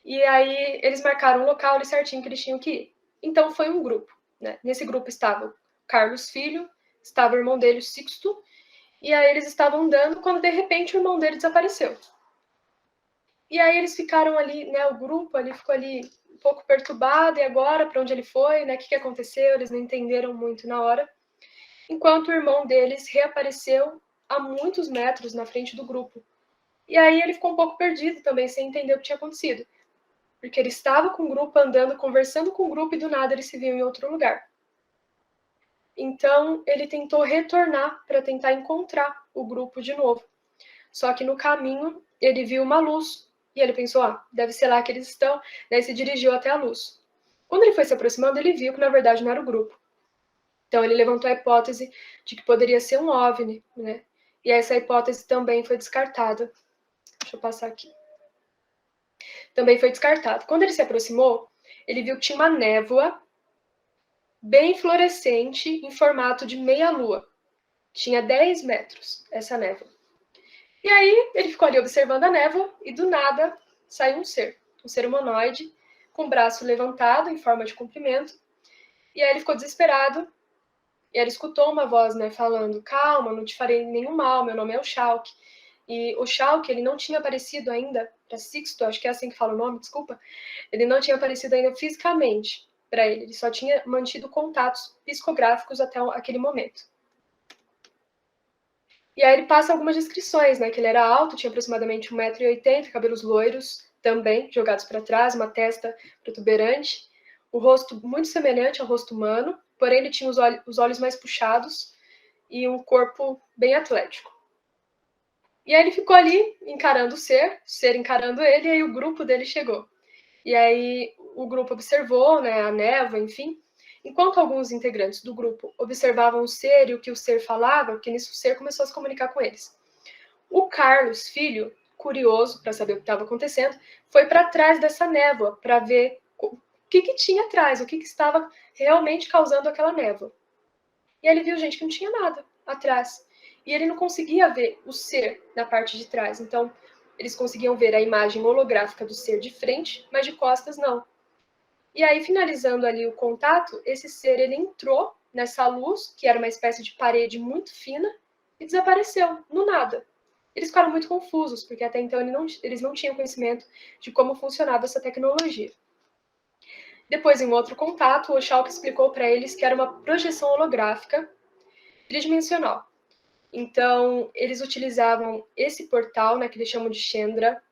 E aí eles marcaram um local ali certinho que eles tinham que ir. Então foi um grupo, né? Nesse grupo estava o Carlos Filho, estava o irmão dele, o Sixto, e aí eles estavam andando quando de repente o irmão dele desapareceu. E aí eles ficaram ali, né? O grupo ali ficou ali um pouco perturbado, e agora para onde ele foi, né? O que aconteceu? Eles não entenderam muito na hora. Enquanto o irmão deles reapareceu a muitos metros na frente do grupo. E aí ele ficou um pouco perdido também, sem entender o que tinha acontecido. Porque ele estava com o grupo andando, conversando com o grupo, e do nada ele se viu em outro lugar. Então ele tentou retornar para tentar encontrar o grupo de novo. Só que no caminho ele viu uma luz e ele pensou, deve ser lá que eles estão, daí se dirigiu até a luz. Quando ele foi se aproximando, ele viu que na verdade não era o grupo. Então ele levantou a hipótese de que poderia ser um OVNI, né? E essa hipótese também foi descartada. Deixa eu passar aqui. Também foi descartado. Quando ele se aproximou, ele viu que tinha uma névoa bem fluorescente em formato de meia-lua. Tinha 10 metros essa névoa. E aí ele ficou ali observando a névoa e do nada saiu um ser humanoide, com o braço levantado em forma de comprimento. E aí ele ficou desesperado e ele escutou uma voz, né, falando: calma, não te farei nenhum mal, meu nome é o Schalk. E o Schalk, ele não tinha aparecido ainda para Sixto, acho que é assim que fala o nome, desculpa. Ele não tinha aparecido ainda fisicamente para ele só tinha mantido contatos psicográficos até aquele momento. E aí ele passa algumas descrições, né, que ele era alto, tinha aproximadamente 1,80 m, cabelos loiros também, jogados para trás, uma testa protuberante, o rosto muito semelhante ao rosto humano, porém ele tinha os olhos mais puxados e um corpo bem atlético. E aí ele ficou ali encarando o ser encarando ele, e aí o grupo dele chegou. E aí o grupo observou, né, a névoa, enfim. Enquanto alguns integrantes do grupo observavam o ser e o que o ser falava, porque nisso o ser começou a se comunicar com eles. O Carlos, filho, curioso para saber o que estava acontecendo, foi para trás dessa névoa para ver o que tinha atrás, o que estava realmente causando aquela névoa. E ele viu, gente, que não tinha nada atrás. E ele não conseguia ver o ser na parte de trás. Então, eles conseguiam ver a imagem holográfica do ser de frente, mas de costas não. E aí, finalizando ali o contato, esse ser ele entrou nessa luz, que era uma espécie de parede muito fina, e desapareceu, no nada. Eles ficaram muito confusos, porque até então eles não tinham conhecimento de como funcionava essa tecnologia. Depois, em outro contato, o Schalk explicou para eles que era uma projeção holográfica tridimensional. Então, eles utilizavam esse portal, né, que eles chamam de Chandra,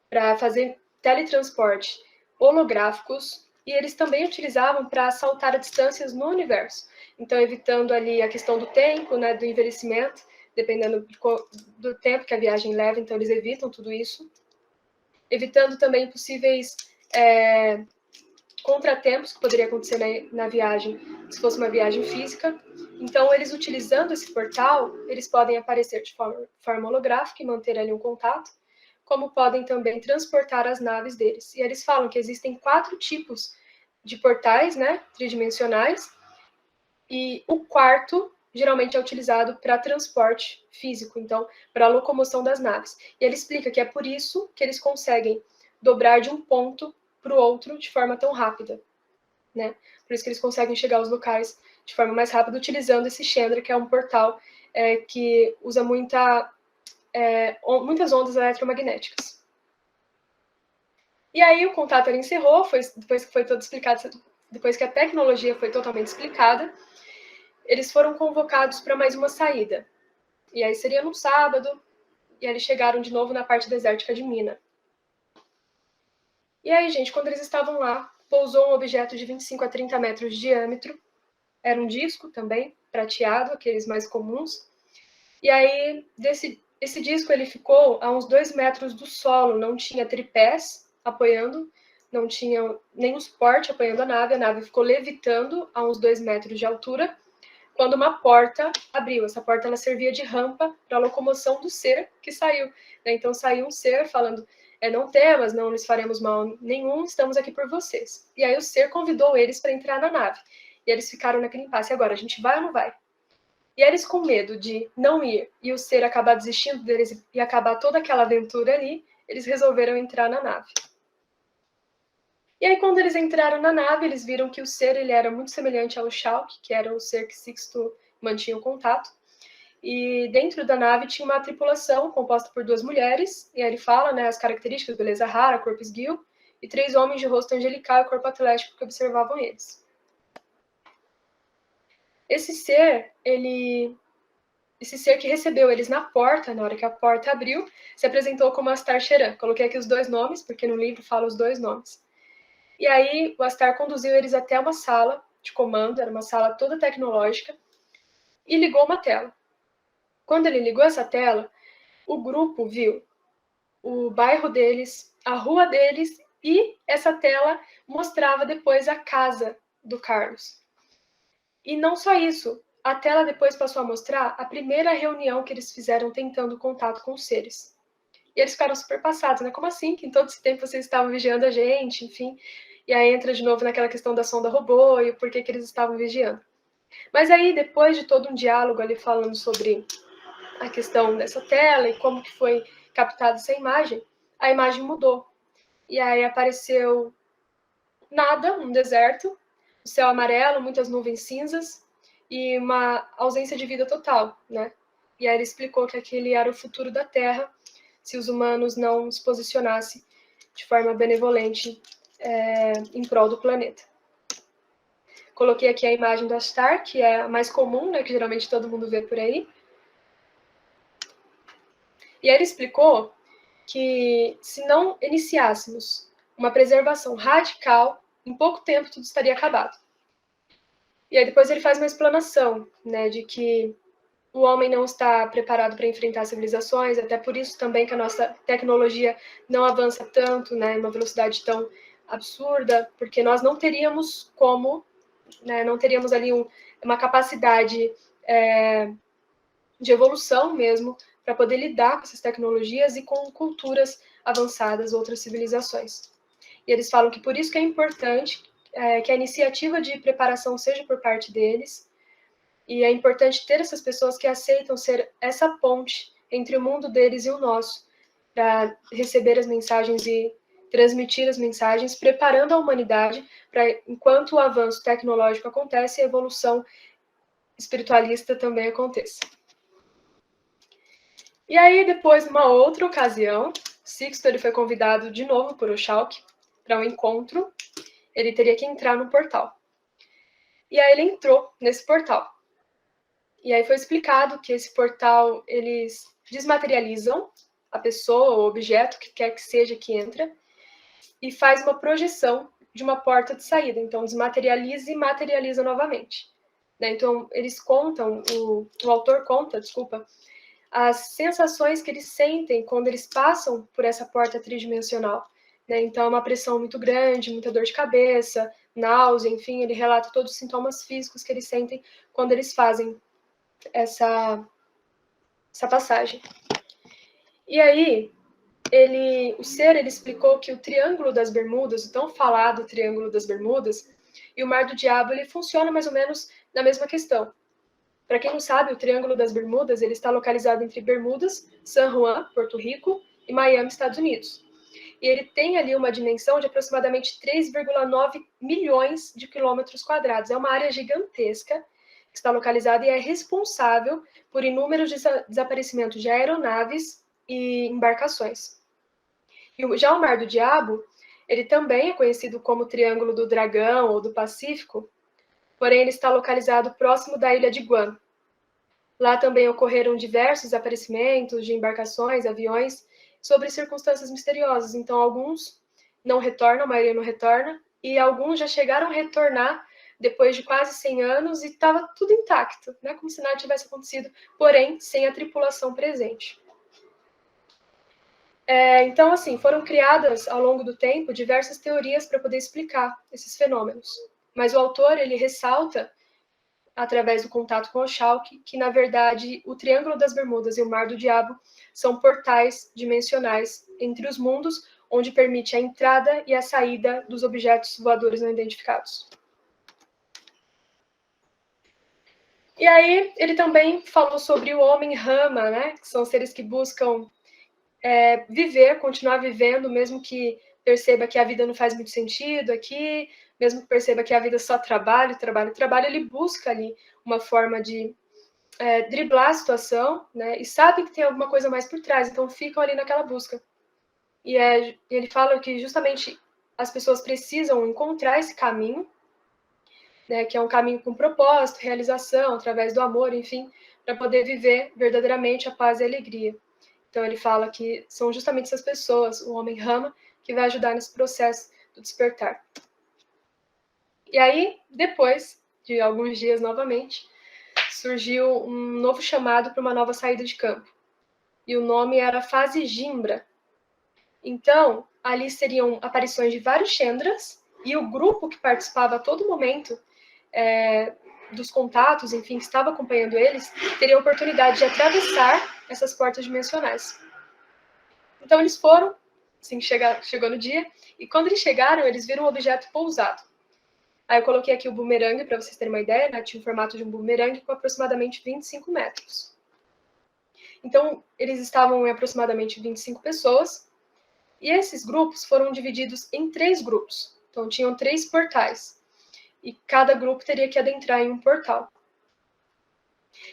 para fazer teletransporte holográficos, e eles também utilizavam para saltar a distâncias no universo. Então, evitando ali a questão do tempo, né, do envelhecimento, dependendo do tempo que a viagem leva, então eles evitam tudo isso. Evitando também possíveis contratempos que poderia acontecer na viagem, se fosse uma viagem física. Então, eles utilizando esse portal, eles podem aparecer de forma holográfica e manter ali um contato, como podem também transportar as naves deles. E eles falam que existem 4 tipos de portais, né, tridimensionais, e o quarto geralmente é utilizado para transporte físico, então, para a locomoção das naves. E ele explica que é por isso que eles conseguem dobrar de um ponto para o outro de forma tão rápida, né? Por isso que eles conseguem chegar aos locais de forma mais rápida, utilizando esse Chandra, que é um portal que usa muitas ondas eletromagnéticas. E aí o contato ele encerrou, depois que foi todo explicado, depois que a tecnologia foi totalmente explicada, eles foram convocados para mais uma saída. E aí seria no sábado, e aí eles chegaram de novo na parte desértica de Mina. E aí, gente, quando eles estavam lá, pousou um objeto de 25 a 30 metros de diâmetro, era um disco também, prateado, aqueles mais comuns. E aí, esse disco ele ficou a uns 2 metros do solo, não tinha tripés apoiando, não tinha nenhum suporte apoiando a nave ficou levitando a uns 2 metros de altura, quando uma porta abriu. Essa porta ela servia de rampa para a locomoção do ser que saiu. Né? Então saiu um ser falando, não temas, não lhes faremos mal nenhum, estamos aqui por vocês. E aí o ser convidou eles para entrar na nave. E eles ficaram naquele impasse, agora a gente vai ou não vai? E eles com medo de não ir e o ser acabar desistindo deles e acabar toda aquela aventura ali, eles resolveram entrar na nave. E aí, quando eles entraram na nave, eles viram que o ser ele era muito semelhante ao Shulk, que era o ser que Sixto mantinha o contato. E dentro da nave tinha uma tripulação composta por 2 mulheres, e aí ele fala, né, as características, beleza rara, corpo esguio, e 3 homens de rosto angelical e corpo atlético que observavam eles. Esse ser que recebeu eles na porta, na hora que a porta abriu, se apresentou como Astar Sheran. Coloquei aqui os 2 nomes, porque no livro fala os 2 nomes. E aí o Astar conduziu eles até uma sala de comando, era uma sala toda tecnológica, e ligou uma tela. Quando ele ligou essa tela, o grupo viu o bairro deles, a rua deles, e essa tela mostrava depois a casa do Carlos. E não só isso, a tela depois passou a mostrar a primeira reunião que eles fizeram tentando contato com os seres. E eles ficaram super passados, né? Como assim? Que em todo esse tempo vocês estavam vigiando a gente, enfim. E aí entra de novo naquela questão da sonda robô e o porquê que eles estavam vigiando. Mas aí, depois de todo um diálogo ali falando sobre a questão dessa tela e como que foi captada essa imagem, a imagem mudou. E aí apareceu nada, um deserto, o céu amarelo, muitas nuvens cinzas e uma ausência de vida total, né? E aí ele explicou que aquele era o futuro da Terra se os humanos não se posicionassem de forma benevolente em prol do planeta. Coloquei aqui a imagem do Astar, que é a mais comum, né, que geralmente todo mundo vê por aí. E aí ele explicou que se não iniciássemos uma preservação radical, em pouco tempo tudo estaria acabado. E aí depois ele faz uma explanação, né, de que o homem não está preparado para enfrentar civilizações, até por isso também que a nossa tecnologia não avança tanto, né, em uma velocidade tão absurda, porque nós não teríamos como, né, não teríamos ali uma capacidade de evolução mesmo para poder lidar com essas tecnologias e com culturas avançadas, outras civilizações. E eles falam que por isso que é importante que a iniciativa de preparação seja por parte deles, e é importante ter essas pessoas que aceitam ser essa ponte entre o mundo deles e o nosso, para receber as mensagens e transmitir as mensagens, preparando a humanidade para, enquanto o avanço tecnológico acontece, a evolução espiritualista também aconteça. E aí, depois, numa outra ocasião, Sixto ele foi convidado de novo por Oxalc para um encontro. Ele teria que entrar no portal. E aí ele entrou nesse portal. E aí foi explicado que esse portal, eles desmaterializam a pessoa ou objeto que quer que seja que entra e faz uma projeção de uma porta de saída. Então, desmaterializa e materializa novamente. Né? Então, eles contam, o autor conta, desculpa, as sensações que eles sentem quando eles passam por essa porta tridimensional. Né? Então, é uma pressão muito grande, muita dor de cabeça, náusea, enfim, ele relata todos os sintomas físicos que eles sentem quando eles fazem essa passagem. E aí, o ser explicou que o Triângulo das Bermudas, o tão falado Triângulo das Bermudas, e o Mar do Diabo, ele funciona mais ou menos na mesma questão. Para quem não sabe, o Triângulo das Bermudas ele está localizado entre Bermudas, San Juan, Porto Rico, e Miami, Estados Unidos. E ele tem ali uma dimensão de aproximadamente 3,9 milhões de quilômetros quadrados. É uma área gigantesca que está localizada e é responsável por inúmeros desaparecimentos de aeronaves e embarcações. E já o Mar do Diabo, ele também é conhecido como Triângulo do Dragão ou do Pacífico, porém ele está localizado próximo da ilha de Guam. Lá também ocorreram diversos desaparecimentos de embarcações, aviões, sobre circunstâncias misteriosas. Então, alguns não retornam, a maioria não retorna, e alguns já chegaram a retornar depois de quase 100 anos e estava tudo intacto, né? Como se nada tivesse acontecido, porém, sem a tripulação presente. Então, assim, foram criadas, ao longo do tempo, diversas teorias para poder explicar esses fenômenos. Mas o autor, ele ressalta, através do contato com Oxalque, que, na verdade, o Triângulo das Bermudas e o Mar do Diabo são portais dimensionais entre os mundos, onde permite a entrada e a saída dos objetos voadores não identificados. E aí, ele também falou sobre o homem Rama, né? Que são seres que buscam viver, continuar vivendo, mesmo que perceba que a vida não faz muito sentido aqui, mesmo que perceba que a vida é só trabalho, trabalho, trabalho, ele busca ali uma forma de driblar a situação, né? E sabe que tem alguma coisa mais por trás, então ficam ali naquela busca. E ele fala que justamente as pessoas precisam encontrar esse caminho, né? Que é um caminho com propósito, realização, através do amor, enfim, para poder viver verdadeiramente a paz e a alegria. Então ele fala que são justamente essas pessoas, o homem Rama, que vai ajudar nesse processo do despertar. E aí, depois de alguns dias novamente, surgiu um novo chamado para uma nova saída de campo. E o nome era Fase Gimbra. Então, ali seriam aparições de vários Chandras, e o grupo que participava a todo momento dos contatos, enfim, que estava acompanhando eles, teria a oportunidade de atravessar essas portas dimensionais. Então eles foram, assim, chegou no dia, e quando eles chegaram, eles viram um objeto pousado. Aí eu coloquei aqui o bumerangue, para vocês terem uma ideia, né? Tinha o formato de um bumerangue com aproximadamente 25 metros. Então, eles estavam em aproximadamente 25 pessoas, e esses grupos foram divididos em 3 grupos. Então, tinham 3 portais, e cada grupo teria que adentrar em um portal.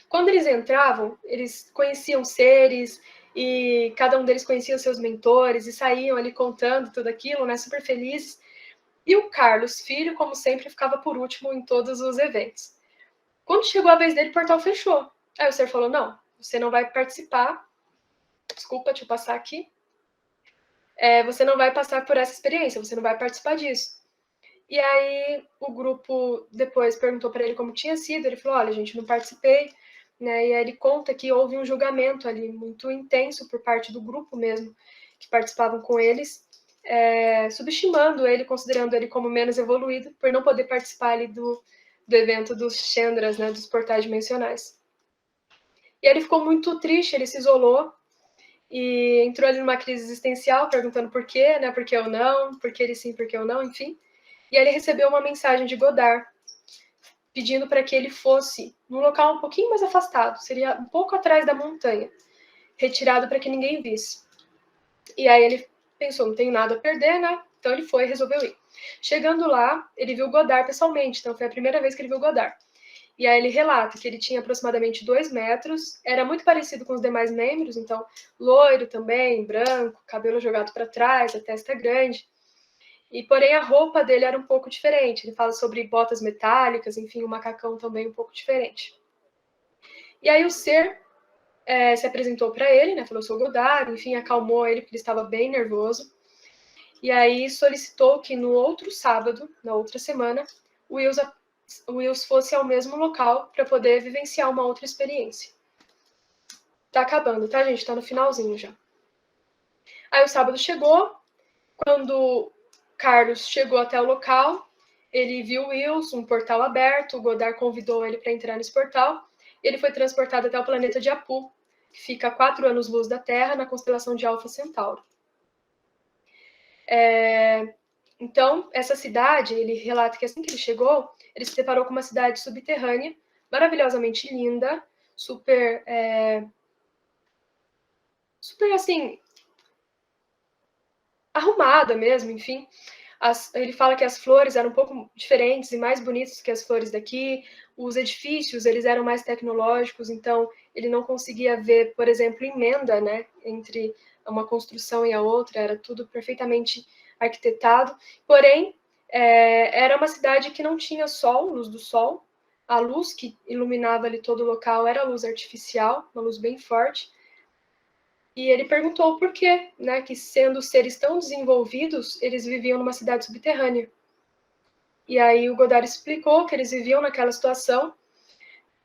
Quando eles entravam, eles conheciam seres, e cada um deles conhecia os seus mentores, e saíam ali contando tudo aquilo, né, super felizes. E o Carlos, filho, como sempre, ficava por último em todos os eventos. Quando chegou a vez dele, o portal fechou. Aí o ser falou, não, você não vai participar, desculpa, deixa eu passar aqui, você não vai passar por essa experiência, você não vai participar disso. E aí o grupo depois perguntou para ele como tinha sido, ele falou, olha, gente, não participei, né? E aí ele conta que houve um julgamento ali muito intenso por parte do grupo mesmo, que participavam com eles, subestimando ele, considerando ele como menos evoluído, por não poder participar ali do evento dos Chandras, né, dos portais dimensionais. E aí ele ficou muito triste, ele se isolou, e entrou ali numa crise existencial, perguntando por quê, né, por que eu não, por que ele sim, por que eu não, enfim. E aí ele recebeu uma mensagem de Godard, pedindo para que ele fosse num local um pouquinho mais afastado, seria um pouco atrás da montanha, retirado para que ninguém visse. E aí ele pensou, não tenho nada a perder, né? Então ele foi e resolveu ir. Chegando lá, ele viu Godard pessoalmente, então foi a primeira vez que ele viu Godard. E aí ele relata que ele tinha aproximadamente 2 metros, era muito parecido com os demais membros, então loiro também, branco, cabelo jogado para trás, a testa grande. E porém a roupa dele era um pouco diferente. Ele fala sobre botas metálicas, enfim, o macacão também um pouco diferente. E aí o ser se apresentou para ele, né? Falou, sou Godard, enfim, acalmou ele porque ele estava bem nervoso. E aí solicitou que no outro sábado, na outra semana, o Wills fosse ao mesmo local para poder vivenciar uma outra experiência. Tá acabando, tá, gente? Tá no finalzinho já. Aí o sábado chegou, quando Carlos chegou até o local, ele viu o Wills, um portal aberto, o Godard convidou ele para entrar nesse portal, ele foi transportado até o planeta de Apu, que fica a 4 anos-luz da Terra, na constelação de Alfa Centauro. Então, essa cidade, ele relata que assim que ele chegou, ele se deparou com uma cidade subterrânea, maravilhosamente linda, super, super assim, arrumada mesmo, enfim. Ele fala que as flores eram um pouco diferentes e mais bonitas que as flores daqui. Os edifícios, eles eram mais tecnológicos, então ele não conseguia ver, por exemplo, emenda, né, entre uma construção e a outra, era tudo perfeitamente arquitetado. Porém, era uma cidade que não tinha sol, luz do sol. A luz que iluminava ali todo o local era luz artificial, uma luz bem forte. E ele perguntou por quê, né, que sendo seres tão desenvolvidos, eles viviam numa cidade subterrânea. E aí o Godard explicou que eles viviam naquela situação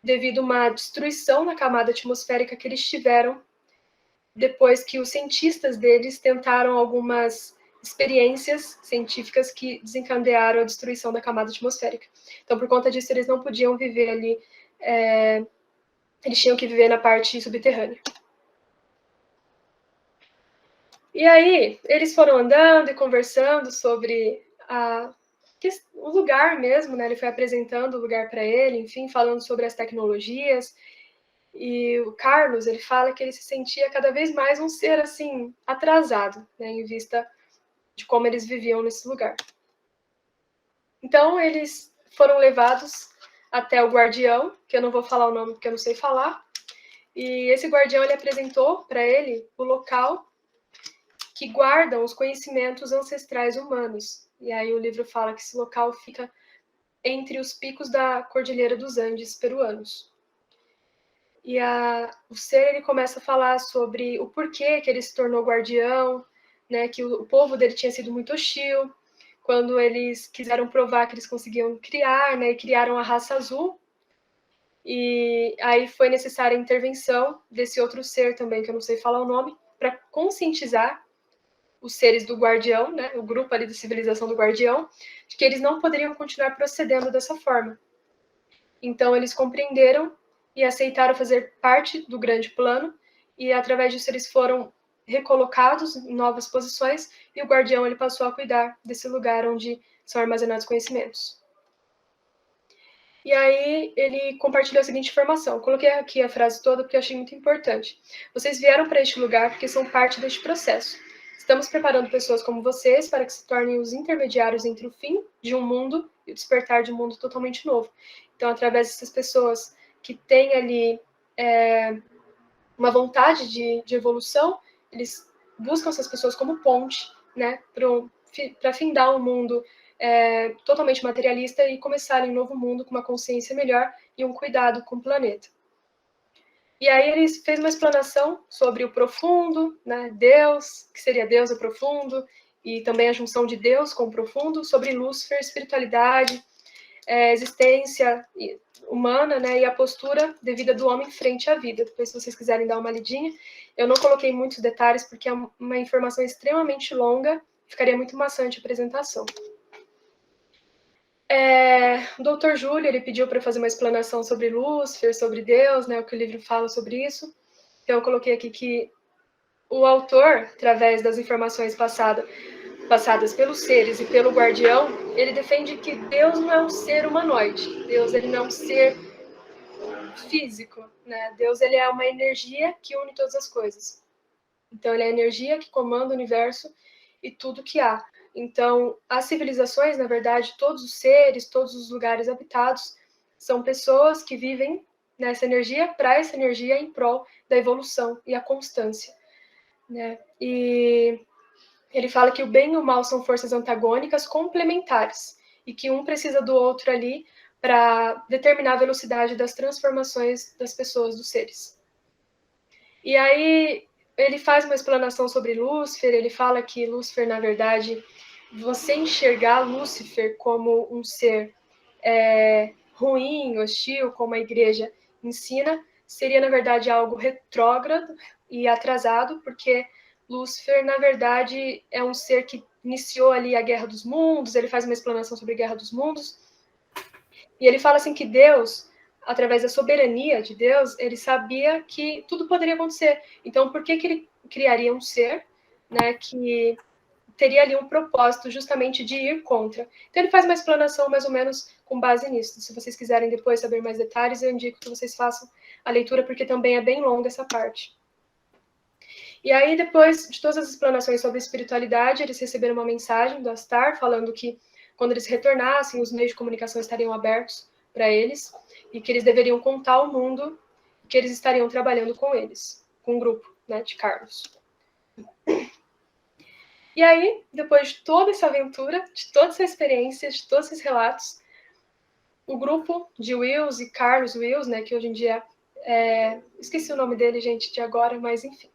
devido a uma destruição na camada atmosférica que eles tiveram depois que os cientistas deles tentaram algumas experiências científicas que desencadearam a destruição da camada atmosférica. Então, por conta disso, eles não podiam viver ali, eles tinham que viver na parte subterrânea. E aí, eles foram andando e conversando sobre o lugar mesmo, né? Ele foi apresentando o lugar para ele, enfim, falando sobre as tecnologias. E o Carlos, ele fala que ele se sentia cada vez mais um ser, assim, atrasado, né? Em vista de como eles viviam nesse lugar. Então, eles foram levados até o guardião, que eu não vou falar o nome porque eu não sei falar. E esse guardião, ele apresentou para ele o local que guardam os conhecimentos ancestrais humanos. E aí o livro fala que esse local fica entre os picos da Cordilheira dos Andes peruanos. E o ser, ele começa a falar sobre o porquê que ele se tornou guardião, né, que o povo dele tinha sido muito hostil, quando eles quiseram provar que eles conseguiam criar, né, e criaram a raça azul. E aí foi necessária a intervenção desse outro ser também, que eu não sei falar o nome, para conscientizar os seres do Guardião, né, o grupo ali da civilização do Guardião, de que eles não poderiam continuar procedendo dessa forma. Então, eles compreenderam e aceitaram fazer parte do grande plano, e através disso eles foram recolocados em novas posições, e o Guardião ele passou a cuidar desse lugar onde são armazenados conhecimentos. E aí ele compartilhou a seguinte informação. Coloquei aqui a frase toda porque eu achei muito importante. Vocês vieram para este lugar porque são parte deste processo. Estamos preparando pessoas como vocês para que se tornem os intermediários entre o fim de um mundo e o despertar de um mundo totalmente novo. Então, através dessas pessoas que têm ali uma vontade de evolução, eles buscam essas pessoas como ponte, né, para findar um mundo totalmente materialista e começarem um novo mundo com uma consciência melhor e um cuidado com o planeta. E aí ele fez uma explanação sobre o profundo, né, Deus, que seria Deus o profundo, e também a junção de Deus com o profundo, sobre Lúcifer, espiritualidade, existência humana, né, e a postura devida do homem frente à vida. Depois, se vocês quiserem dar uma lidinha, eu não coloquei muitos detalhes porque é uma informação extremamente longa, ficaria muito maçante a apresentação. O Dr. Júlio, ele pediu para fazer uma explanação sobre Lúcifer, sobre Deus, né, o que o livro fala sobre isso. Então, eu coloquei aqui que o autor, através das informações passadas pelos seres e pelo guardião, ele defende que Deus não é um ser humanoide. Deus, ele não é um ser físico, né? Deus, ele é uma energia que une todas as coisas. Então, ele é a energia que comanda o universo e tudo que há. Então, as civilizações, na verdade, todos os seres, todos os lugares habitados, são pessoas que vivem nessa energia, para essa energia, em prol da evolução e a constância, né? E ele fala que o bem e o mal são forças antagônicas complementares e que um precisa do outro ali para determinar a velocidade das transformações das pessoas, dos seres. E aí ele faz uma explanação sobre Lúcifer, ele fala que Lúcifer, na verdade, você enxergar Lúcifer como um ser ruim, hostil, como a igreja ensina, seria, na verdade, algo retrógrado e atrasado, porque Lúcifer, na verdade, é um ser que iniciou ali a Guerra dos Mundos, ele faz uma explanação sobre a Guerra dos Mundos, e ele fala assim que Deus, através da soberania de Deus, ele sabia que tudo poderia acontecer. Então, por que ele criaria um ser, né, que teria ali um propósito justamente de ir contra. Então ele faz uma explanação mais ou menos com base nisso. Se vocês quiserem depois saber mais detalhes, eu indico que vocês façam a leitura, porque também é bem longa essa parte. E aí, depois de todas as explanações sobre espiritualidade, eles receberam uma mensagem do Astar falando que quando eles retornassem, os meios de comunicação estariam abertos para eles e que eles deveriam contar ao mundo que eles estariam trabalhando com eles, com um grupo, né, de Carlos. E aí, depois de toda essa aventura, de toda essa experiência, de todos esses relatos, o grupo de Wills e Carlos Wills, né, que hoje em dia esqueci o nome dele, gente, de agora, mas enfim.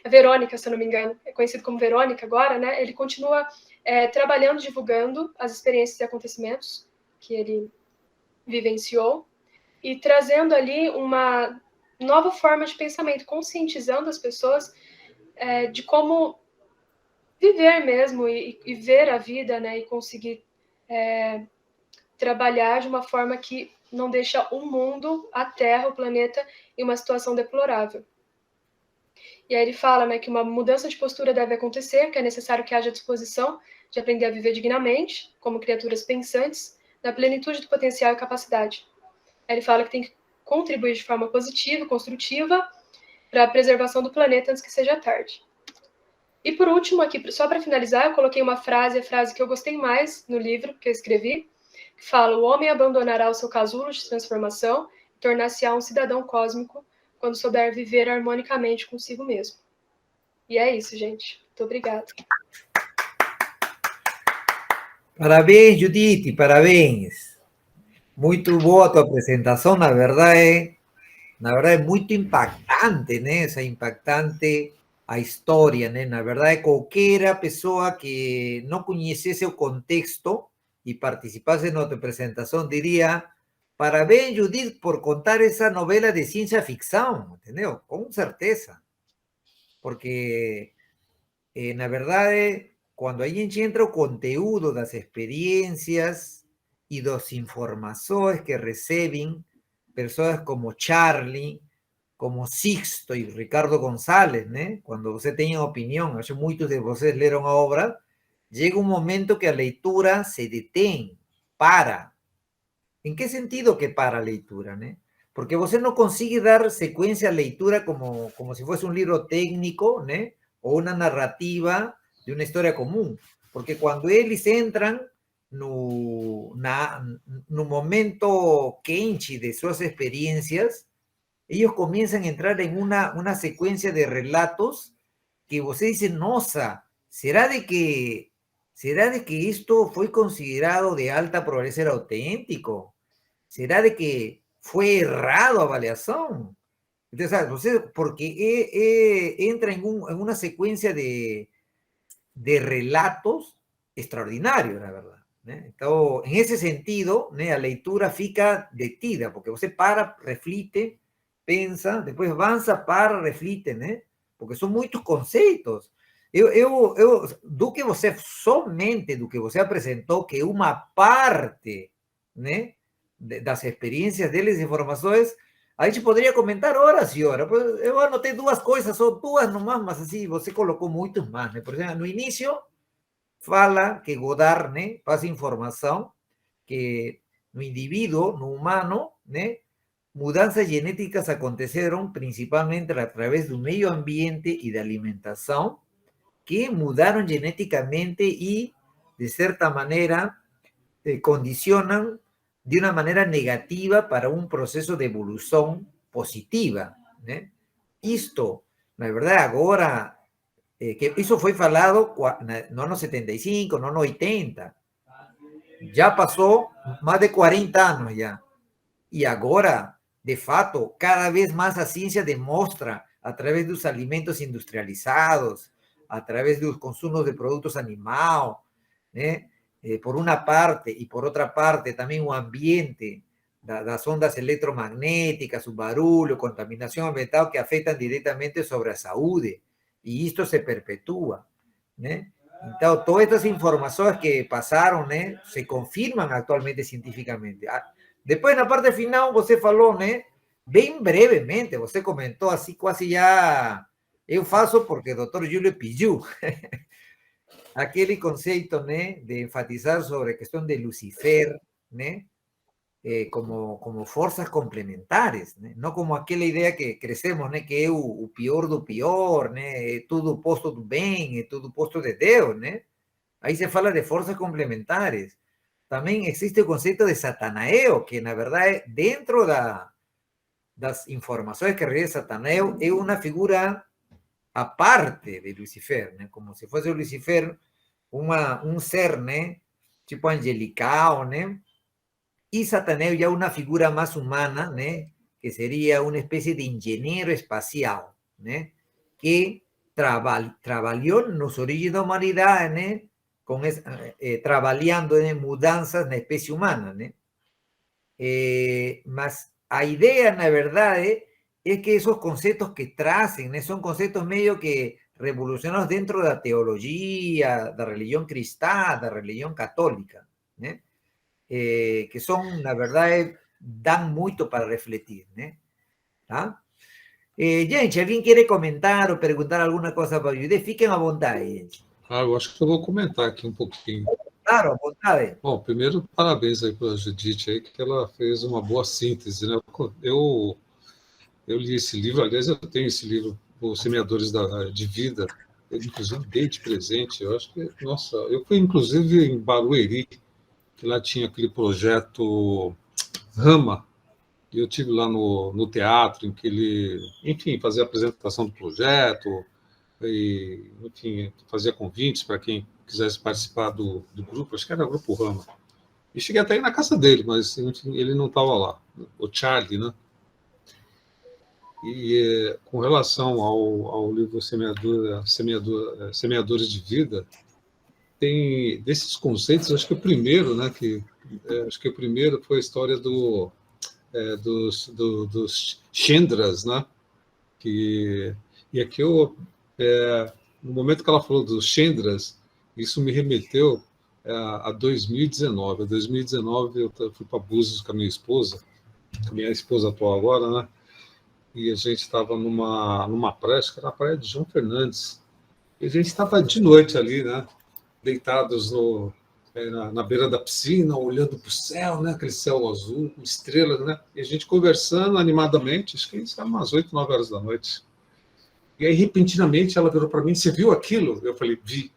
A Verônica, se eu não me engano, é conhecido como Verônica agora, né? Ele continua trabalhando, divulgando as experiências e acontecimentos que ele vivenciou e trazendo ali uma nova forma de pensamento, conscientizando as pessoas de como viver mesmo e ver a vida, né? E conseguir trabalhar de uma forma que não deixa o mundo, a Terra, o planeta, em uma situação deplorável. E aí ele fala, né, que uma mudança de postura deve acontecer, que é necessário que haja disposição de aprender a viver dignamente, como criaturas pensantes, na plenitude do potencial e capacidade. Aí ele fala que tem que contribuir de forma positiva, construtiva, para a preservação do planeta antes que seja tarde. E por último, aqui, só para finalizar, eu coloquei uma frase, a frase que eu gostei mais no livro que eu escrevi, que fala: o homem abandonará o seu casulo de transformação e tornar-se-á um cidadão cósmico quando souber viver harmonicamente consigo mesmo. E é isso, gente. Muito obrigada. Parabéns, Judith, parabéns. Muito boa a tua apresentação, na verdade é muito impactante, né? Essa impactante a história, né? Na verdade, qualquer pessoa que não conhecesse o contexto e participasse na tua apresentação diria: parabéns, Judith, por contar essa novela de ciência ficção, entendeu? Com certeza. Porque, na verdade, quando a gente entra o conteúdo das experiências e das informações que recebem pessoas como Charlie, como Sixto e Ricardo González, né? Quando você tem opinião, acho que muitos de vocês leram a obra, llega um momento que a leitura se detém, para. Em que sentido que para a leitura, né? Porque você não consegue dar sequência à leitura como se fosse um livro técnico, né? Ou uma narrativa de uma história comum. Porque quando eles entram no momento quente de suas experiências, ellos comienzan a entrar en una secuencia de relatos que você dice: nossa, ¿será de que esto fue considerado de alta probabilidad ser auténtico? ¿Será de que fue errado a avaliación? Entonces, porque entra en una secuencia de relatos extraordinarios, la verdad. Então, en ese sentido, a leitura fica detida, porque você para, reflite, pensa, depois avança, para, reflite, né? Porque são muitos conceitos. Somente do que você apresentou, que é uma parte, né, das experiências deles, informações, a gente poderia comentar horas e horas. Eu anotei duas coisas, só duas nomás, mas assim, você colocou muitos mais, né? Por exemplo, no início, fala que Godard, né, passa informação que no indivíduo, no humano, né, mudanças genéticas aconteceram principalmente a través do meio ambiente e da alimentação, que mudaram geneticamente e, de certa maneira, condicionam de uma maneira negativa para um processo de evolução positiva, né? Isto, na verdade, agora, que isso foi falado no ano 75, no ano 80, já passou mais de 40 anos já. E agora, de fato, cada vez mais a ciência demonstra, através dos alimentos industrializados, através dos consumos de produtos animais, né? Por uma parte, e por outra parte, também o ambiente, das ondas eletromagnéticas, o barulho, contaminação ambiental, que afetam diretamente sobre a saúde. E isto se perpetua, né? Então, todas essas informações que passaram, né, se confirmam atualmente cientificamente. Depois, na parte final, você falou, né, bem brevemente, você comentou assim, quase já, eu faço porque o Dr. Júlio pediu. aquele conceito, né, de enfatizar sobre a questão de Lucifer, né, como forças complementares, né? Não como aquela ideia que crescemos, né, que é o pior do pior, né, é tudo oposto do bem, é tudo oposto de Deus, né? Aí se fala de forças complementares. Também existe o conceito de Satanael, que na verdade, dentro das informações que recebe Satanael, é uma figura aparte de Lucifer, né? Como se fosse o Lucifer um ser, né? Tipo angelical, né? Y Satanás ya una figura más humana, ¿no? Que sería una especie de ingeniero espacial, ¿no? Que trabajó en los orígenes de la humanidad, ¿no? Trabajando en mudanzas en la especie humana, ¿no? Mas a idea, la verdad, es que esos conceptos que tracen, ¿no? Son conceptos medio que revolucionados dentro de la teología, de la religión cristiana, de la religión católica, ¿no? Que são, na verdade, dão muito para refletir, né? Tá? Gente, alguém quer comentar ou perguntar alguma coisa para o Fiquem à vontade, gente. Eu acho que eu vou comentar aqui um pouquinho. Claro, à vontade. Bom, primeiro, parabéns aí para a Judite, aí, que ela fez uma boa síntese, né? Eu li esse livro, aliás, eu tenho esse livro, Os Semeadores de Vida, eu, inclusive, dei de presente. Eu acho que, nossa, eu fui, inclusive, em Barueri, que lá tinha aquele projeto Rama, e eu tive lá no teatro, em que ele, enfim, fazia a apresentação do projeto, e, enfim, fazia convites para quem quisesse participar do grupo, acho que era o Grupo Rama. E cheguei até aí na casa dele, mas, enfim, ele não estava lá, o Charlie, né? E com relação ao livro Semeadores de Vida, tem desses conceitos, acho que o primeiro, né, acho que o primeiro foi a história dos Chandras, né, e aqui no momento que ela falou dos Chandras, isso me remeteu a 2019. Em 2019 eu fui para Búzios com a minha esposa atual agora, né, e a gente estava numa praia, acho que era a praia de João Fernandes, e a gente estava de noite ali, né, deitados na beira da piscina, olhando para o céu, né? Aquele céu azul, com estrelas, né? E a gente conversando animadamente, acho que isso era umas 8, 9 horas da noite. E aí, repentinamente, ela virou para mim: você viu aquilo? Eu falei: vi.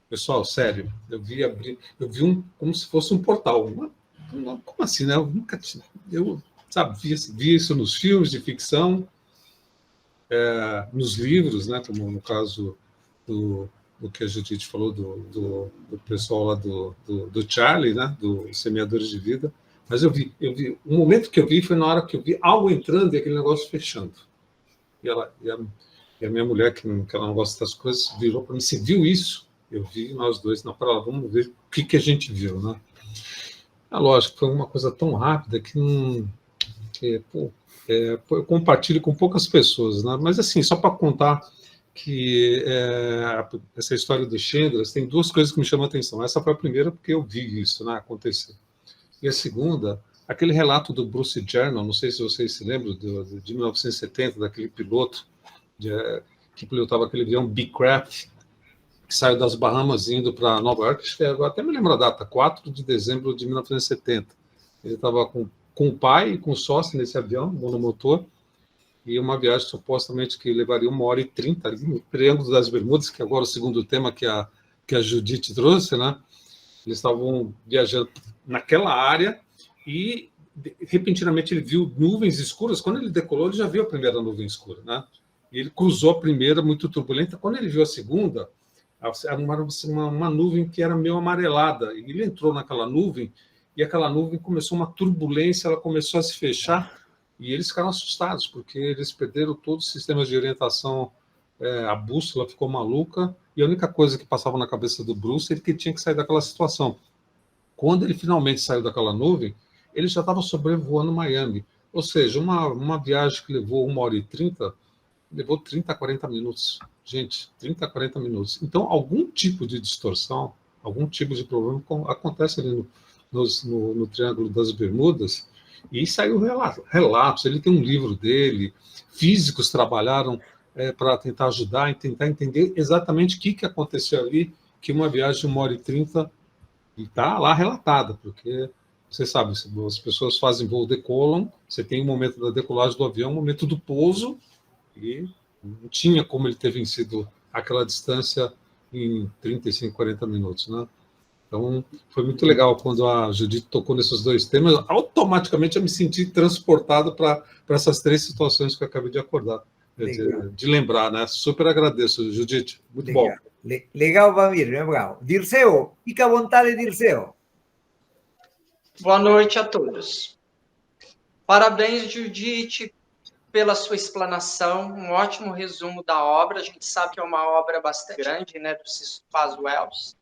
Pessoal, sério, eu vi como se fosse um portal. Como assim, né? Eu nunca tinha... vi isso nos filmes de ficção, nos livros, né? Como no caso do que a Judite falou do pessoal lá do Charlie, né, do Semeadores de Vida, mas eu vi, o momento que eu vi foi na hora que eu vi algo entrando e aquele negócio fechando. E a minha mulher, que ela não gosta das coisas, virou para mim: você viu isso? Eu vi, nós dois, na parada, vamos ver o que a gente viu, né? Lógico, foi uma coisa tão rápida que eu compartilho com poucas pessoas, né? Mas assim, só para contar que essa história do Chandras, tem duas coisas que me chamam a atenção. Essa foi a primeira, porque eu vi isso, né, acontecer. E a segunda, aquele relato do Bruce Jernon, não sei se vocês se lembram, de 1970, daquele piloto que pilotava aquele avião Beechcraft, que saiu das Bahamas indo para Nova York, eu até me lembro a data, 4 de dezembro de 1970. Ele estava com o pai e com o sócio nesse avião, monomotor, e uma viagem supostamente que levaria 1h30 ali no Triângulo das Bermudas, que agora é o segundo tema que a Judite trouxe, né? Eles estavam viajando naquela área e, repentinamente, ele viu nuvens escuras. Quando ele decolou, ele já viu a primeira nuvem escura, né? E ele cruzou a primeira, muito turbulenta. Quando ele viu a segunda, uma nuvem que era meio amarelada. E ele entrou naquela nuvem e aquela nuvem começou uma turbulência, ela começou a se fechar. E eles ficaram assustados, porque eles perderam todos os sistemas de orientação, a bússola ficou maluca, e a única coisa que passava na cabeça do Bruce é que ele tinha que sair daquela situação. Quando ele finalmente saiu daquela nuvem, ele já estava sobrevoando Miami. Ou seja, uma viagem que levou 1h30, levou 30 a 40 minutos. Gente, 30 a 40 minutos. Então, algum tipo de distorção, algum tipo de problema acontece ali no Triângulo das Bermudas. E saiu relatos, ele tem um livro dele, físicos trabalharam para tentar ajudar e tentar entender exatamente o que aconteceu ali, que uma viagem de 1h30 e está lá relatada, porque você sabe, as pessoas fazem voo decolam, você tem o momento da decolagem do avião, o momento do pouso, e não tinha como ele ter vencido aquela distância em 35, 40 minutos, né? Então, foi muito legal quando a Judith tocou nesses dois temas. Automaticamente eu me senti transportado para essas 3 situações que eu acabei de acordar, de lembrar, né? Super agradeço, Judith. Muito legal. bom. Legal, Valmir, legal. Dirceu, fica à vontade, Dirceu. Boa noite a todos. Parabéns, Judith, pela sua explanação, um ótimo resumo da obra. A gente sabe que é uma obra bastante grande, né, do Cícero Paz Wells.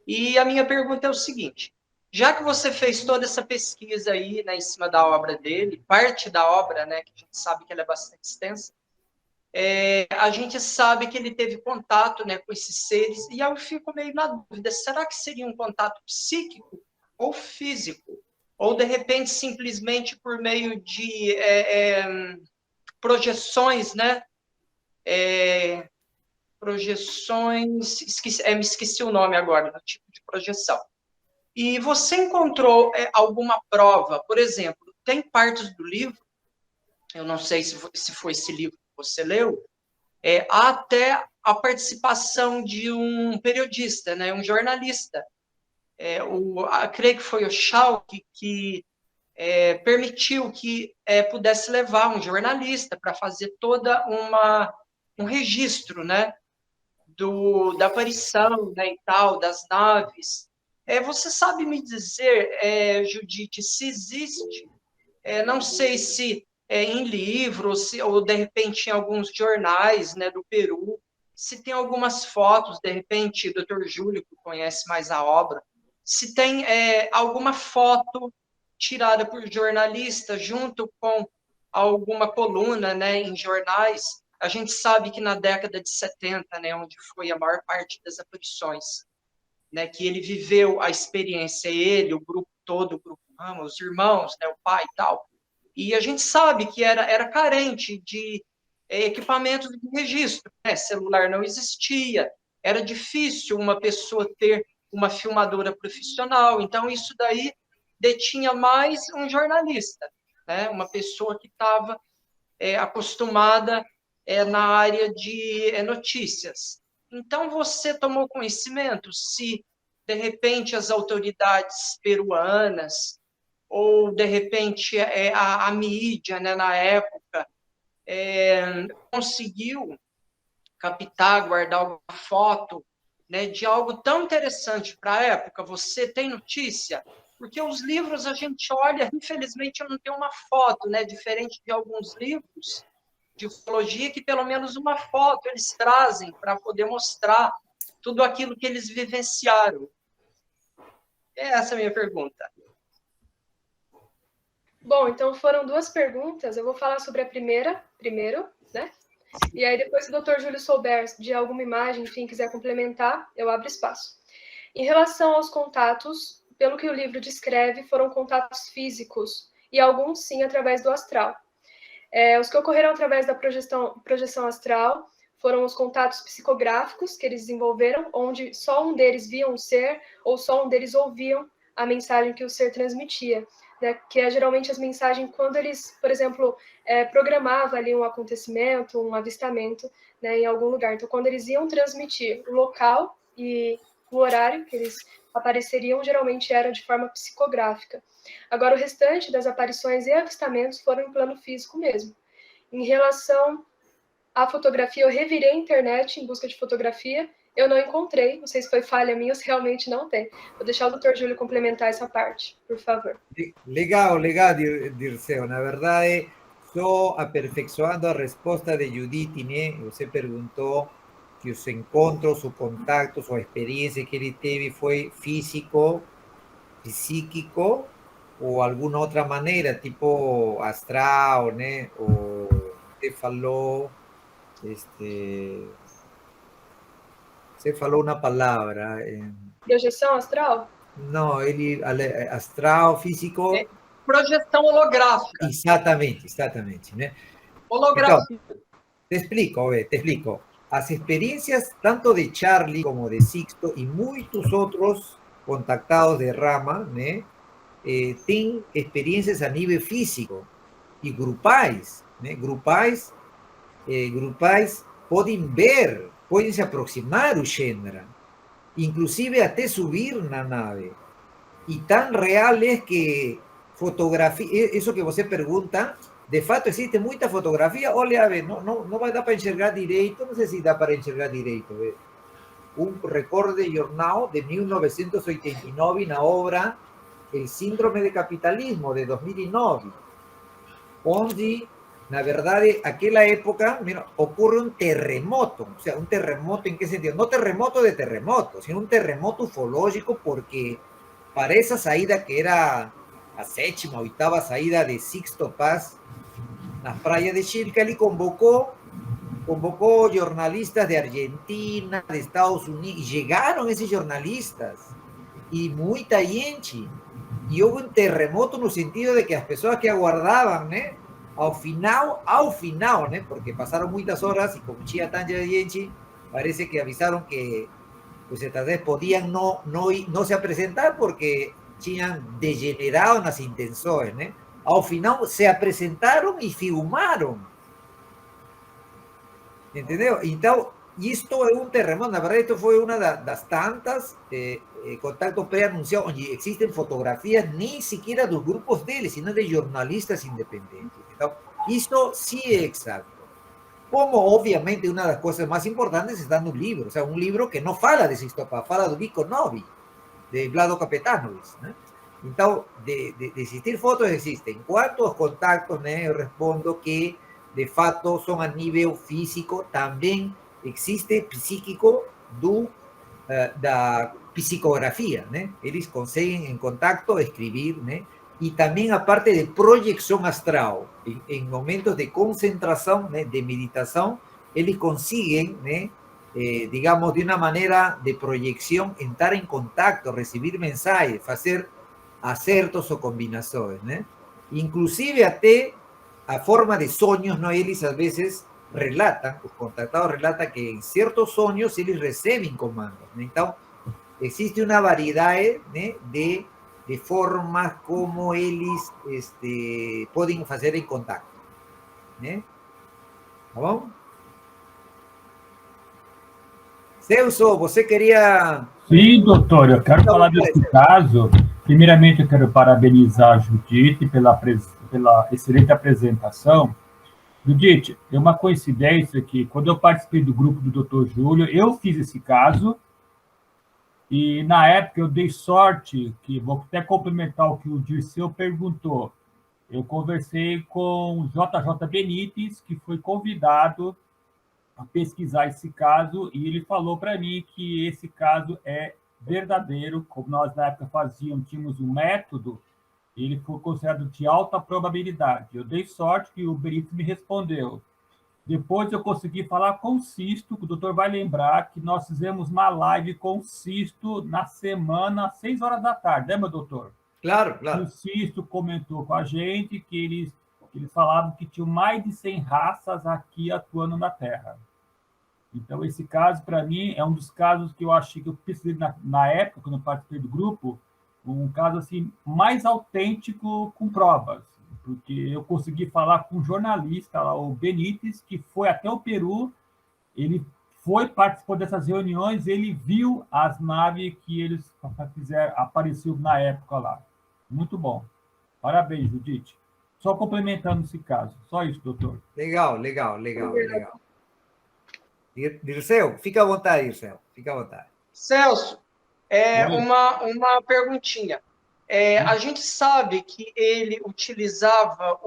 E a minha pergunta é o seguinte: já que você fez toda essa pesquisa aí, né, em cima da obra dele, parte da obra, né, que a gente sabe que ela é bastante extensa, a gente sabe que ele teve contato, né, com esses seres, e eu fico meio na dúvida: será que seria um contato psíquico ou físico? Ou, de repente, simplesmente por meio de projeções, né? Projeções, me esqueci o nome agora, do tipo de projeção. E você encontrou alguma prova? Por exemplo, tem partes do livro, eu não sei se foi esse livro que você leu, há até a participação de um periodista, né, um jornalista. Creio que foi o Shaw que permitiu que pudesse levar um jornalista para fazer toda um registro, né, da aparição, né, e tal, das naves. Você sabe me dizer, Judith, se existe, não sei se em livro, ou de repente em alguns jornais, né, do Peru, se tem algumas fotos, de repente, o Dr. Júlio, que conhece mais a obra, se tem alguma foto tirada por jornalista junto com alguma coluna, né, em jornais. A gente sabe que na década de 70, né, onde foi a maior parte das aparições, né, que ele viveu a experiência, ele, o grupo todo, o grupo Ramos, os irmãos, né, o pai e tal. E a gente sabe que era carente de equipamentos de registro, né? Celular não existia, era difícil uma pessoa ter uma filmadora profissional, então isso daí detinha mais um jornalista, né? Uma pessoa que estava acostumada na área de notícias. Então, você tomou conhecimento se, de repente, as autoridades peruanas ou, de repente, a mídia, né, na época, conseguiu captar, guardar alguma foto, né, de algo tão interessante para a época? Você tem notícia? Porque os livros a gente olha, infelizmente eu não tenho uma foto, né, diferente de alguns livros de ufologia, que pelo menos uma foto eles trazem para poder mostrar tudo aquilo que eles vivenciaram. Essa é a minha pergunta. Bom, então foram 2 perguntas. Eu vou falar sobre a primeira primeiro, né? E aí, depois, se o Dr. Júlio souber de alguma imagem, enfim, quiser complementar, eu abro espaço. Em relação aos contatos, pelo que o livro descreve, foram contatos físicos, e alguns, sim, através do astral. Os que ocorreram através da projeção astral foram os contatos psicográficos que eles desenvolveram, onde só um deles via um ser, ou só um deles ouviam a mensagem que o ser transmitia. Né, que é geralmente as mensagens quando eles, por exemplo, programavam ali um acontecimento, um avistamento, né, em algum lugar. Então, quando eles iam transmitir o local e o horário que eles apareceriam, geralmente era de forma psicográfica. Agora, o restante das aparições e avistamentos foram em plano físico mesmo. Em relação à fotografia, eu revirei a internet em busca de fotografia, eu não encontrei, não sei se foi falha minha ou se realmente não tem. Vou deixar o Dr. Júlio complementar essa parte, por favor. Legal, Dirceu. Na verdade, só aperfeiçoando a resposta de Judith, né? Você perguntou que os encontros, os contatos, a experiência que ele teve foi físico, psíquico ou alguma outra maneira, tipo astral, né? Ou você falou, você falou uma palavra. Projeção astral? Não, ele astral, físico. Projeção holográfica. Exatamente, né? Holografia. Então, te explico. las experiencias tanto de Charlie como de Sixto y muchos otros contactados de Rama, ¿no? Tienen experiencias a nivel físico y grupais, ¿no? Grupais pueden ver, pueden se aproximar a Shendra, inclusive hasta subir una nave. Y tan real es que fotografía, eso que você pergunta, de fato existe muita fotografía. Olha, a ver, não vai dar para enxergar direito, não sei se dá para enxergar direito. Recorde jornal de 1989 na obra El Síndrome de Capitalismo, de 2009, onde, na verdade, aquela época, mira, ocurre un terremoto. O sea, un terremoto, ¿en qué sentido? No terremoto de terremoto, sino un terremoto ufológico, porque para esa saída que era a sétima, oitava saída de Sixto Paz, nas praias de Chilca, ele convocó jornalistas de Argentina, de Estados Unidos, y llegaron esos jornalistas, y muita gente, y hubo un terremoto no sentido de que las personas que aguardaban, ¿no? Ao final, ¿no? Porque pasaron muchas horas, y como tinha tanta gente, parece que avisaron que pues tal vez podían no se apresentar porque tinham degenerado nas intenções, né? Ao final se apresentaram e filmaram, entendeu? Então, isto é um terremoto. Na verdade, isto foi uma das tantas contactos pré-anunciados, onde existem fotografias nem sequer dos grupos deles, sino de jornalistas independentes. Então, isto sim é exato. Como, obviamente, una de las cosas más importantes está en un libro, o sea, un libro que no fala de Sixto Paz, fala de Vico Novi, de Vlado Capetanovic, ¿no? Entonces, de existir fotos existen. ¿Cuántos contactos, ¿no? Yo respondo que, de facto, son a nivel físico, también existe psíquico da psicografía, ¿no? Ellos consiguen en contacto escribir, ¿no? Y también aparte de proyección astral, en momentos de concentración, ¿no? De meditación, ellos consiguen, ¿no? Digamos, de una manera de proyección, entrar en contacto, recibir mensajes, hacer acertos o combinaciones, ¿no? Inclusive hasta a forma de sueños, ¿no? Ellos a veces relatan, los contactados relatan que en ciertos sueños ellos reciben comandos, ¿no? Entonces, existe una variedad, ¿no? de formas como eles podem fazer em contato, né? Tá bom? Celso, você queria... Sim, doutor, eu quero falar desse caso. Primeiramente, eu quero parabenizar a Judite pela excelente apresentação. Judite, é uma coincidência que, quando eu participei do grupo do Dr. Júlio, eu fiz esse caso. E, na época, eu dei sorte, que vou até complementar o que o Dirceu perguntou. Eu conversei com o JJ Benítez, que foi convidado a pesquisar esse caso, e ele falou para mim que esse caso é verdadeiro, como nós, na época, tínhamos um método, ele foi considerado de alta probabilidade. Eu dei sorte que o Benítez me respondeu. Depois eu consegui falar com o Sisto, que o doutor vai lembrar que nós fizemos uma live com o Sisto na semana, às 6 horas da tarde, né, meu doutor? Claro, claro. O Sisto comentou com a gente que eles falavam que tinham mais de 100 raças aqui atuando na Terra. Então, esse caso, para mim, é um dos casos que eu achei que eu precisei, na época, quando eu participei do grupo, um caso assim, mais autêntico com provas. Porque eu consegui falar com um jornalista, lá, o Benítez, que foi até o Peru, ele participou dessas reuniões, ele viu as naves que eles fizeram, apareceu na época lá. Muito bom. Parabéns, Judite. Só complementando esse caso. Só isso, doutor. Legal. Dirceu, fica à vontade, Dirceu. Fica à vontade. Celso, uma perguntinha. A gente sabe que ele utilizava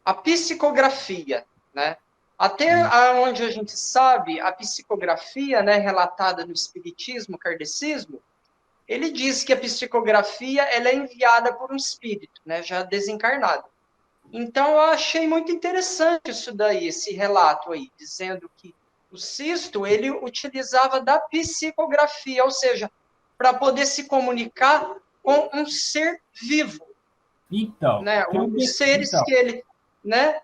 a psicografia, né? Até onde a gente sabe, a psicografia, né, relatada no Espiritismo, Kardecismo, ele diz que a psicografia ela é enviada por um espírito, né, já desencarnado. Então, eu achei muito interessante isso daí, esse relato aí, dizendo que o Sisto, ele utilizava da psicografia, ou seja, para poder se comunicar com um ser vivo. Então, né? Os seres que ele... né?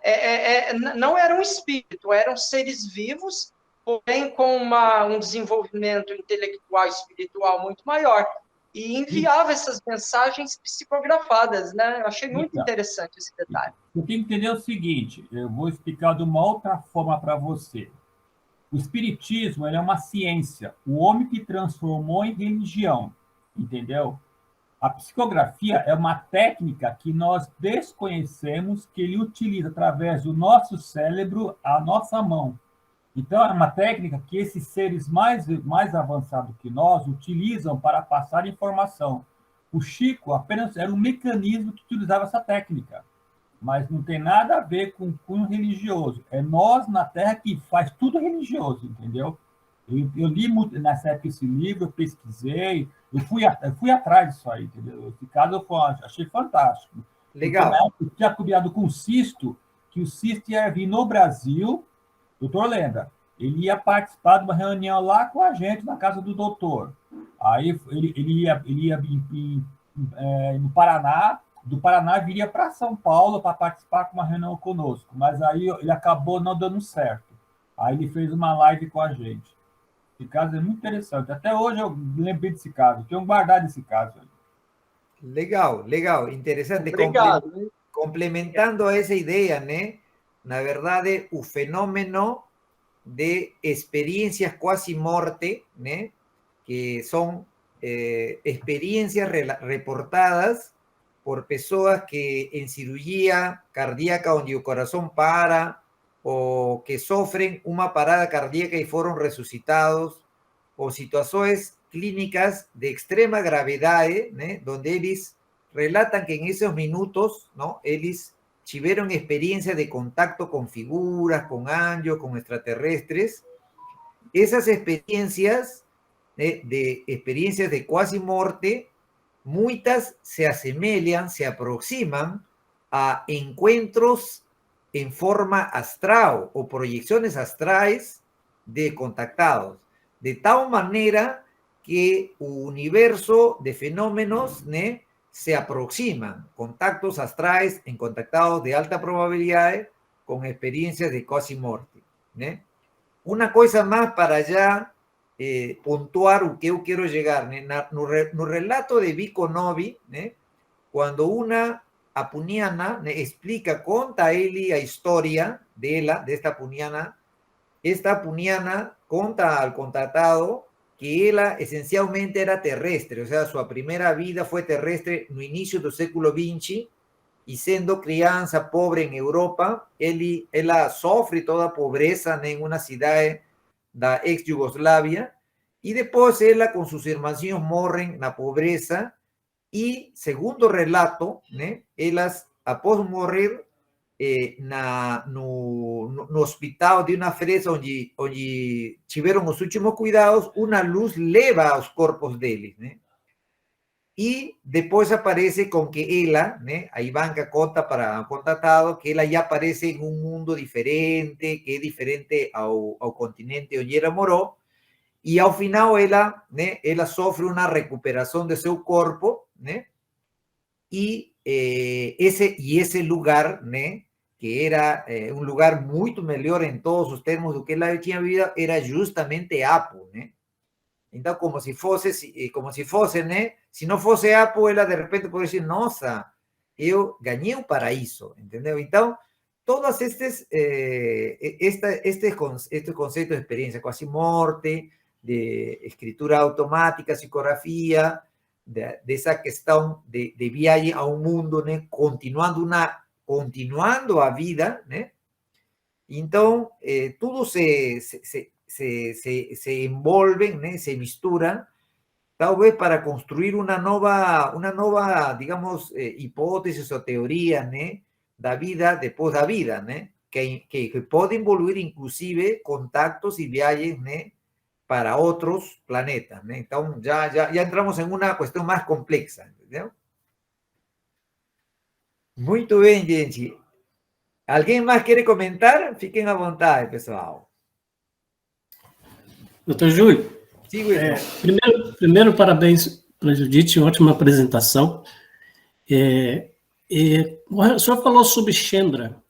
Não era um espírito, eram seres vivos, porém com um desenvolvimento intelectual e espiritual muito maior, e enviava essas mensagens psicografadas, né? Eu achei muito interessante esse detalhe. Você tem que entender o seguinte, eu vou explicar de uma outra forma para você. O espiritismo é uma ciência, o homem que transformou em religião, entendeu? A psicografia é uma técnica que nós desconhecemos, que ele utiliza através do nosso cérebro a nossa mão. Então, é uma técnica que esses seres mais avançados que nós utilizam para passar informação. O Chico apenas era um mecanismo que utilizava essa técnica, mas não tem nada a ver com cunho religioso. É nós na Terra que faz tudo religioso, entendeu? Eu li nessa época esse livro, eu pesquisei, eu fui atrás disso aí, entendeu? Esse caso eu achei fantástico. Legal. Eu tinha cuidado com o Sisto, que o Sisto ia vir no Brasil, doutor lembra, ele ia participar de uma reunião lá com a gente, na casa do doutor. Aí ele ia no Paraná, do Paraná viria para São Paulo para participar com uma reunião conosco, mas aí ele acabou não dando certo. Aí ele fez uma live com a gente. Esse caso é muito interessante. Até hoje eu lembrei desse caso. Tenho guardado esse caso. Legal, legal. Interessante. Obrigado. Complementando essa ideia, né? Na verdade, o fenômeno de experiencias quasi morte, né? Que son experiencias reportadas por pessoas que en cirugía cardíaca onde o corazón para, o que sofren una parada cardíaca y fueron resucitados, o situaciones clínicas de extrema gravedad, ¿no? Donde ellos relatan que en esos minutos, ¿no? Ellos tuvieron experiencias de contacto con figuras, con anjos, con extraterrestres. Esas experiencias, de experiencias de cuasi muerte, muchas se asemejan, se aproximan a encuentros en forma astral o proyecciones astrales de contactados, de tal manera que el universo de fenómenos, ¿no? Se aproximan, contactos astrales en contactados de alta probabilidad con experiencias de quasi morte, ¿no? Una cosa más para ya pontuar o que eu quero llegar, ¿no? No relato de Vico Novi, ¿no? Cuando una apuniana, ¿no? Explica, conta ele a historia de esta apuniana conta al contactado que ella esencialmente era terrestre, o sea, su primera vida fue terrestre no inicio del século XX, y siendo crianza pobre en Europa, ella sofre toda pobreza en una ciudad da ex-Yugoslavia, y después ella con sus hermanos morren na pobreza, y segundo relato, ¿no? Ellas, após morrer, no hospital de una fresa donde tuvieron los últimos cuidados, una luz leva a los cuerpos de ellos, ¿no? Y después aparece con que ella, ¿no? Ahí banca conta para contactado, que ella ya aparece en un mundo diferente, que es diferente al continente donde ella moró, y al final ella, ¿no? Ella sufre una recuperación de su cuerpo, ¿no? Y ese lugar, ¿no? Que era un lugar muito melhor en todos os termos do que ela tinha vivido, era justamente Apo, né? Então, como se fosse, né? Se não fosse Apo, ela de repente poderia dizer, nossa, eu ganhei um paraíso, entendeu? Então, todos estes conceitos de experiência quasi morte, de escritura automática, psicografia, dessa questão de viagem a um mundo, né? Continuando a vida, né? Então, tudo se envolve, né? Se mistura, talvez para construir uma nova, digamos, hipótesis ou teoria, né? Da vida depois da vida, né? Que pode envolver, inclusive, contactos e viagens, né? Para outros planetas, né? Então, já entramos em uma questão mais complexa, entendeu? Muito bem, gente. Alguém mais quer comentar? Fiquem à vontade, pessoal. Doutor Júlio, Sim, primeiro parabéns para a Judite, ótima apresentação. O senhor falou sobre Chandra,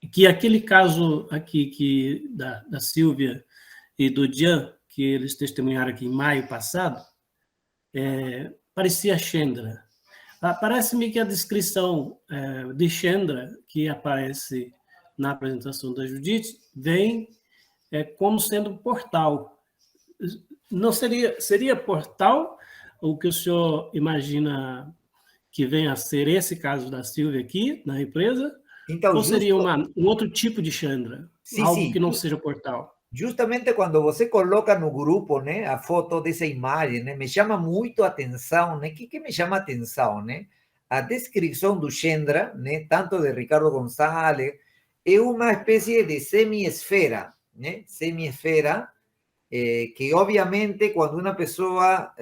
que aquele caso aqui da Silvia e do Jean, que eles testemunharam aqui em maio passado, parecia Chandra. Parece-me que a descrição de Chandra, que aparece na apresentação da Judite, vem como sendo portal. Não seria portal o que o senhor imagina que venha a ser esse caso da Silvia aqui, na empresa? Então, ou seria um outro tipo de Chandra? Sim, algo sim. que não seja portal? Justamente quando você coloca no grupo, né, a foto dessa imagem, né, me chama muito a atenção, né? O que me chama a atenção, né? A descrição do Chandra, né, tanto de Ricardo González, é uma espécie de semi-esfera, né? Semi-esfera, que obviamente quando uma pessoa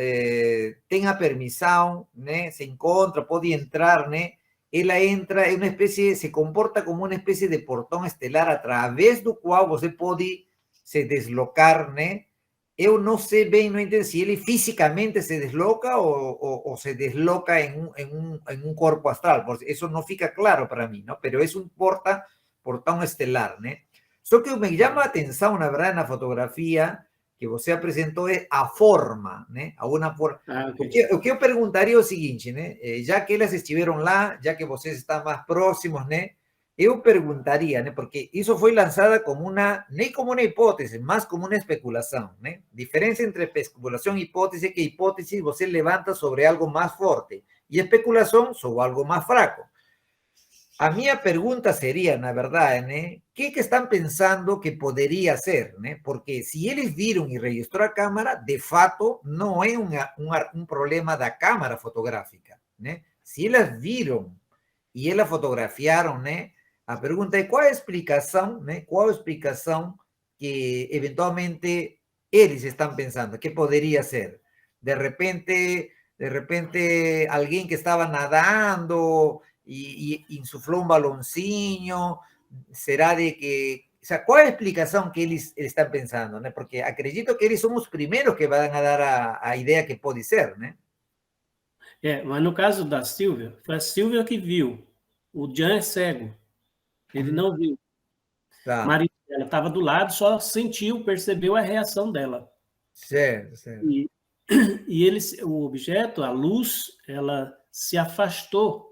tem a permissão, né, se encontra, pode entrar, né? Ela entra, é uma espécie, se comporta como uma espécie de portão estelar através do qual você pode se deslocar, né? Eu não sei bem, não entendo se ele fisicamente se desloca ou se desloca em um corpo astral, porque isso não fica claro para mim, ¿no? Pero es un portão estelar, né? Só que me chama a atenção, na verdade, na fotografia que você apresentou é a forma, né? Alguma forma. Okay. O que eu perguntaria é o seguinte, né? Já que elas estiveram lá, já que vocês estão mais próximos, né? Eu perguntaria, né? Porque isso foi lançada como nem como uma hipótese, mas como uma especulação, né? Diferença entre especulação e hipótese é que hipótese você levanta sobre algo mais forte e especulação sobre algo mais fraco. A minha pergunta seria, na verdade, né? O que estão pensando que poderia ser, né? Porque se eles viram e registrou a câmera, de fato, não é um problema da câmera fotográfica, né? Se elas viram e elas fotografiaram, né? A pergunta é qual a explicação, né? Qual a explicação que eventualmente eles estão pensando que poderia ser? De repente alguém que estava nadando e insuflou um balãozinho, será de que... O sea, qual é a explicação que eles estão pensando, né? Porque acredito que eles são os primeiros que vão a dar a ideia que pode ser, né? Mas no caso da Silvia, foi a Silvia que viu. O Jean é cego. Ele não viu. Tá. Maria, ela estava do lado, só sentiu, percebeu a reação dela. Certo, certo. E o objeto, a luz, ela se afastou,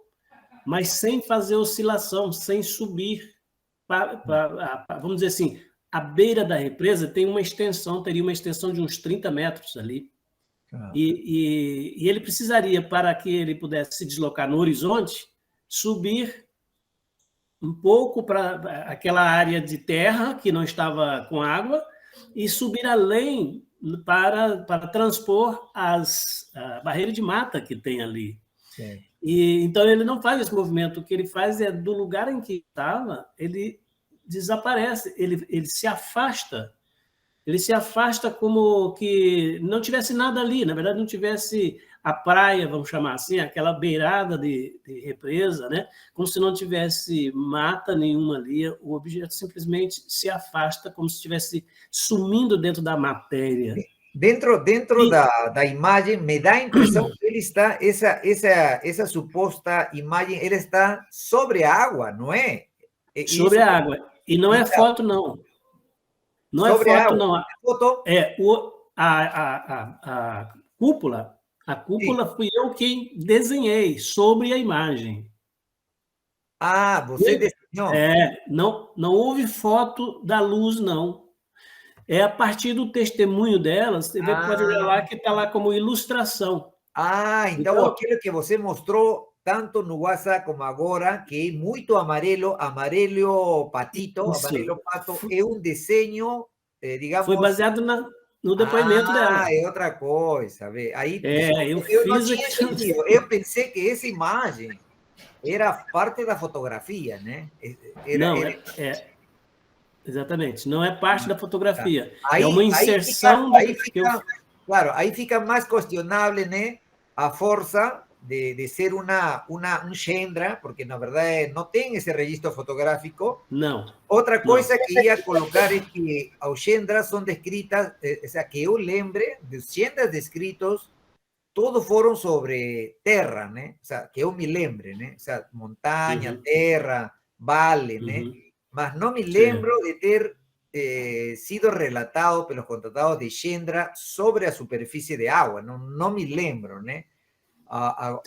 mas sem fazer oscilação, sem subir. Vamos dizer assim, a beira da represa teria uma extensão de uns 30 metros ali. E ele precisaria, para que ele pudesse se deslocar no horizonte, subir um pouco para aquela área de terra que não estava com água e subir além para transpor a barreira de mata que tem ali. Sim. E então ele não faz esse movimento. O que ele faz é, do lugar em que estava, ele desaparece, ele se afasta. Ele se afasta como que não tivesse nada ali, na verdade não tivesse a praia, vamos chamar assim, aquela beirada de represa, né? Como se não tivesse mata nenhuma ali, o objeto simplesmente se afasta como se estivesse sumindo dentro da matéria. Dentro da imagem, me dá a impressão que ele está, essa suposta imagem, ele está sobre a água, não é? Sobre a água. E não é foto, não. Não é foto, não. A cúpula. A cúpula fui eu quem desenhei sobre a imagem. Ah, você desenhou? Não houve foto da luz, não. É a partir do testemunho dela, você pode olhar lá que está lá como ilustração. Então aquilo que você mostrou tanto no WhatsApp como agora, que é muito amarelo patito, Isso. amarelo pato, é um desenho, digamos... Foi baseado no depoimento dela. É outra coisa. Aí, eu não fiz tinha entendido. Eu pensei que essa imagem era parte da fotografia, né? Exatamente. Não é parte da fotografia. Aí, é uma inserção... Claro, aí fica mais questionável, né? A força de ser um Chandra, porque na verdade não tem esse registro fotográfico. Não. Outra coisa que ia colocar é que os Chandras são descritas, o sea, que eu lembre, dos Chandras descritos, todos foram sobre terra, né? O sea, que eu me lembre, né? O sea, montanha, terra, vale, né? mas não me lembro de ter sido relatado pelos contratados de Schendra sobre a superfície de água, não me lembro, né?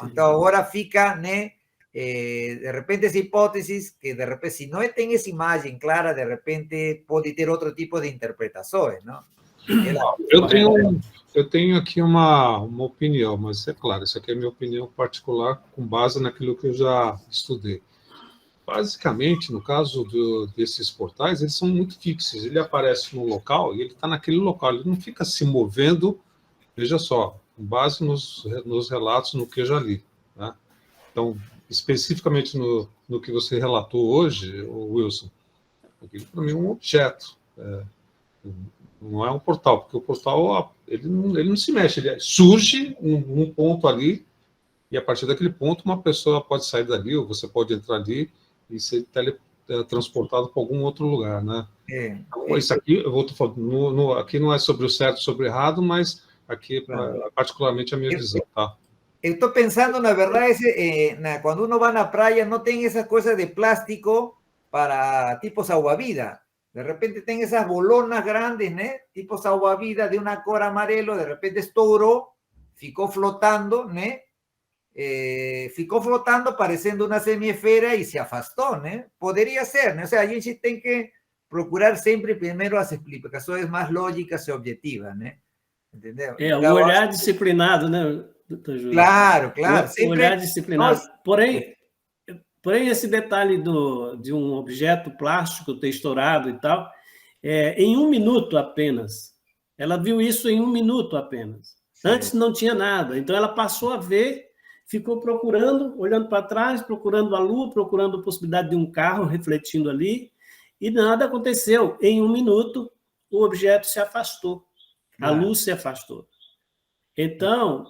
Então agora fica, né, de repente essa hipótese, que de repente, se não tem essa imagem clara, de repente pode ter outro tipo de interpretações, não? Eu tenho aqui uma opinião, mas é claro, isso aqui é minha opinião particular, com base naquilo que eu já estudei. Basicamente, no caso desses portais, eles são muito fixos. Ele aparece no local e ele está naquele local, ele não fica se movendo, veja só, com base nos relatos, no que eu já li. Tá? Então, especificamente no que você relatou hoje, Wilson, aquilo para mim é um objeto, não é um portal, porque o portal ele não se mexe, ele surge um ponto ali, e a partir daquele ponto uma pessoa pode sair dali, ou você pode entrar ali e ser teletransportado para algum outro lugar, né? Então, isso aqui, eu vou falando, aqui não é sobre o certo e sobre o errado, mas aqui particularmente a minha visão, tá? Eu estou pensando, na verdade, quando uno vai na praia, não tem essa coisa de plástico para tipos salva-vida. De repente tem esas bolonas grandes, né? Tipo salvavidas de una cor amarelo, de repente estouró, ficou flotando, né? Ficou flotando parecendo uma semiesfera e se afastou, né? Poderia ser, né? O sea, a gente tem que procurar sempre primeiro as explicações mais lógicas e objetivas, né? Entendeu? O olhar disciplinado, né, doutor Júlio? Claro. O olhar disciplinado. Porém, esse detalhe de um objeto plástico ter estourado e tal, em 1 minuto apenas. Ela viu isso em 1 minuto apenas. Sim. Antes não tinha nada. Então, ela passou a ver, ficou procurando, olhando para trás, procurando a lua, procurando a possibilidade de um carro refletindo ali, e nada aconteceu. Em 1 minuto, o objeto se afastou. A luz se afastou. Então,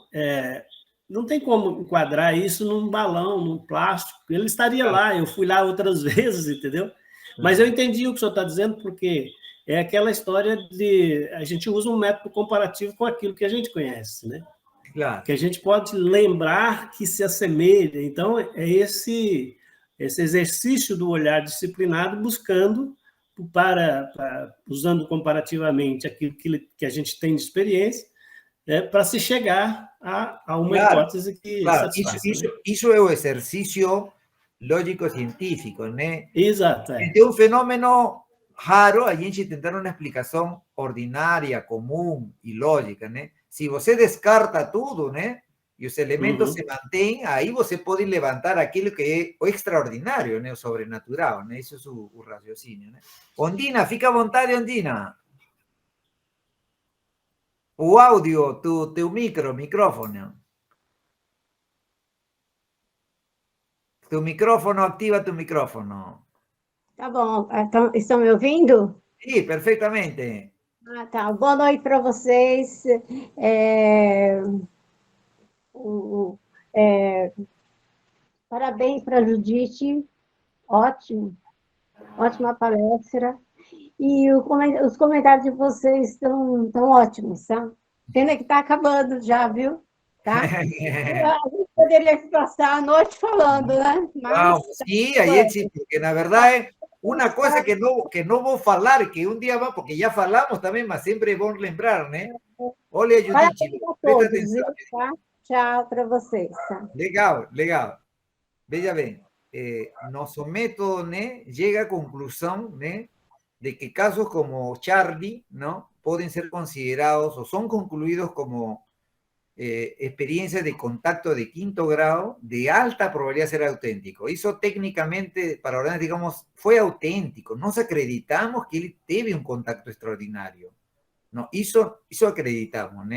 não tem como enquadrar isso num balão, num plástico. Ele estaria lá, eu fui lá outras vezes, entendeu? Mas eu entendi o que o senhor está dizendo, porque é aquela história de... A gente usa um método comparativo com aquilo que a gente conhece, né? Claro. Que a gente pode lembrar que se assemelha. Então, é esse exercício do olhar disciplinado buscando, usando comparativamente aquilo que a gente tem de experiência, para se chegar a uma hipótese que satisfaça. Isso é o exercício lógico-científico, né? Exato. É um fenômeno raro, a gente tentar uma explicação ordinária, comum e lógica, né? Se você descarta tudo, né? E os elementos se mantêm, aí você pode levantar aquilo que é o extraordinário, né? O sobrenatural, né? Isso é o raciocínio, né? Ondina, fica à vontade, Ondina. O áudio, teu micrófono. Tu micrófono, ativa tu micrófono. Tá bom. Então, estão me ouvindo? Sim, perfeitamente. Tá. Boa noite para vocês. Parabéns para a Judite. Ótimo. Ótima palestra. E os comentários de vocês estão ótimos, tá? Pena que está acabando já, viu? Tá? A gente poderia passar a noite falando, né? Mas, sim, aí porque na verdade, uma coisa que não vou falar, que um dia vai, porque já falamos também, mas sempre é bom lembrar, né? Olha, Judite, presta atenção. Tá? Tchau para vocês. Tá? Legal. Veja bem, nosso método, né, chega à conclusão, né, de que casos como Charlie, ¿no? Pueden ser considerados o son concluidos como experiencias de contacto de 5º grado de alta probabilidad de ser auténtico. Eso técnicamente, para ahora digamos, fue auténtico. Nos acreditamos que él teve un contacto extraordinario. No, eso acreditamos, ¿no?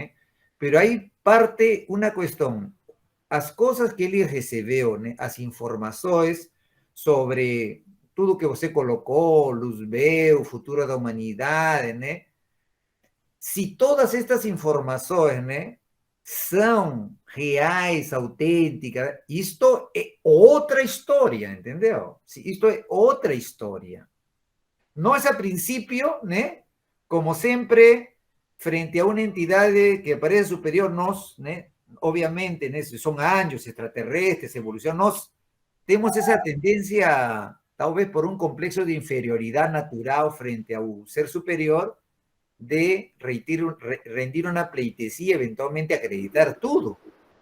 Pero hay parte, una cuestión, las cosas que él recibió, ¿no? Las informaciones sobre tudo que você colocou, luz veo, o futuro da humanidade, né? Se todas estas informações, né, são reais, autênticas, isto é outra história, entendeu? Isto é outra história. Nós, a princípio, né, como sempre, frente a uma entidade que parece superior a nós, né, obviamente, né, são anjos, extraterrestres, evolução, nós temos essa tendência talvez por um complexo de inferioridade natural frente ao ser superior, de rendir uma pleitesía, eventualmente acreditar tudo.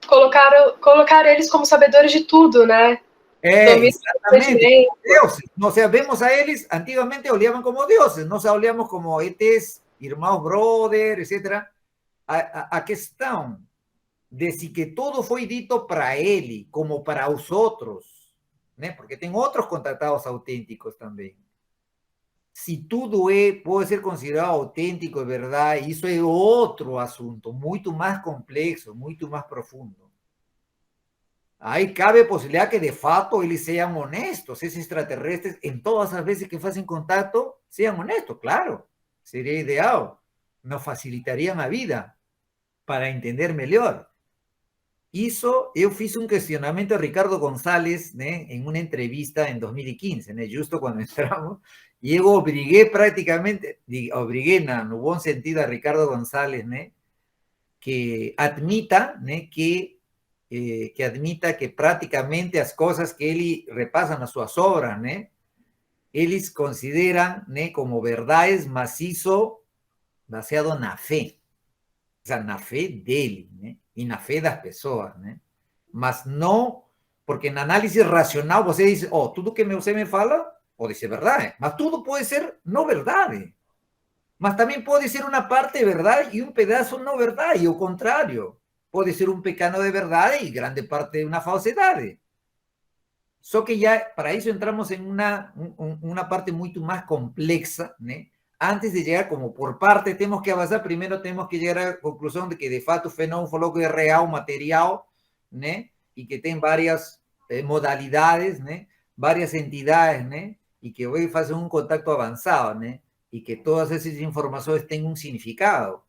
Colocar eles como sabedores de tudo, né? Exatamente. Deuses. O sea, vemos a eles, antigamente olhavam como deuses, nós olhamos como ETs, irmãos brother, etc. A questão de se que todo foi dito para ele, como para os outros, né? Porque tem outros contactados autênticos também. Se tudo pode ser considerado autêntico, é verdade, isso é outro assunto, muito mais complexo, muito mais profundo. Aí cabe a possibilidade que, de fato, eles sejam honestos, esses extraterrestres, em todas as vezes que fazem contato, sejam honestos, claro. Seria ideal. Nos facilitariam a vida para entender melhor. Isso, eu fiz um questionamento a Ricardo González, né, em uma entrevista em 2015, né, justo quando entramos, e eu obriguei praticamente, no bom sentido, a Ricardo González, né, que admita, né, que admita que praticamente as coisas que ele repassa nas suas obras, né, eles consideram, né, como verdades, mas isso baseado na fé. O sea, na fé dele, né, e na fé das pessoas, né, mas não, porque na análise racional você diz, tudo que você me fala pode ser verdade, mas tudo pode ser não verdade. Mas também pode ser uma parte verdade e um pedaço não verdade, e o contrário. Pode ser um pequeno de verdade e grande parte de uma falsidade. Só que já, para isso, entramos em uma parte muito mais complexa, né? Antes de chegar, como por parte, temos que avançar, primeiro temos que chegar à conclusão de que, de fato, o fenômeno falou que é real, material, né? E que tem várias modalidades, né? Várias entidades, né? E que hoje fazem um contato avançado, né? E que todas essas informações têm um significado.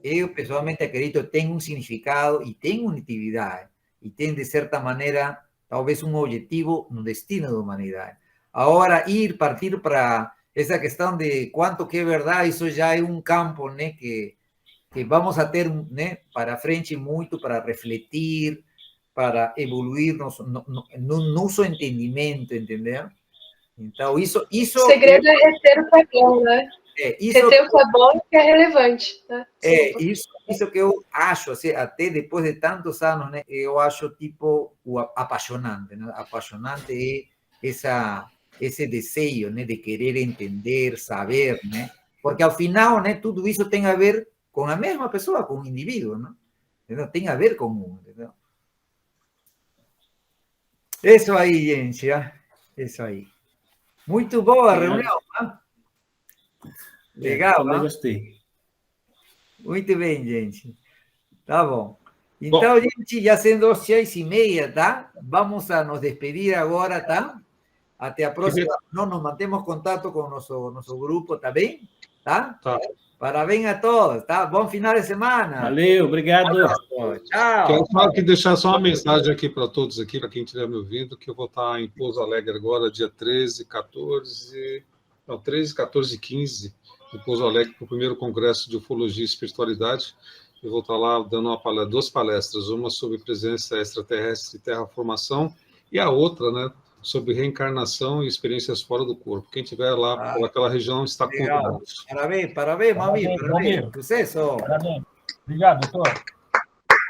Eu, pessoalmente, acredito que tem um significado e tem uma utilidade. E tem, de certa maneira, talvez um objetivo no destino da humanidade. Agora, partir para essa questão de quanto que é verdade, isso já é um campo, né, que vamos a ter, né, para frente muito para refletir, para evoluir no nosso entendimento, entendeu? Então, isso... O segredo é reter o que é bom, né? Reter o que é bom e o que é relevante, né? Isso que eu acho, assim, até depois de tantos anos, né, eu acho, tipo, apaixonante, né? Apaixonante é esse desejo, né, de querer entender, saber, né? Porque, ao final, né, tudo isso tem a ver com a mesma pessoa, com o indivíduo, né? Entendeu? Tem a ver com um, entendeu? Isso aí, gente, isso aí. Muito boa a reunião, né? Legal, também né? gostei. Muito bem, gente. Tá bom. Então, gente, já sendo 6:30, tá? Vamos a nos despedir agora, tá? Até a próxima. Nós nos mantemos contato com o nosso grupo, tá bem? Tá? Tá. Parabéns a todos, tá? Bom final de semana. Valeu, obrigado. Tchau. Quero só aqui deixar só uma mensagem aqui para todos aqui, para quem estiver me ouvindo, que eu vou estar em Pouso Alegre agora, dia 13, 14 e 15, em Pouso Alegre, para o primeiro congresso de Ufologia e Espiritualidade. Eu vou estar lá dando duas palestras, uma sobre presença extraterrestre e terraformação, e a outra, né, sobre reencarnação e experiências fora do corpo. Quem estiver lá por aquela região está convidado. Parabéns, Mami. Parabéns. Sucesso. Parabéns. Obrigado, doutor.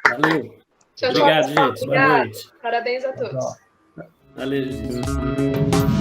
Valeu. Tchau, Obrigado, tchau. gente. Boa noite. Parabéns a todos. Tchau. Valeu, gente.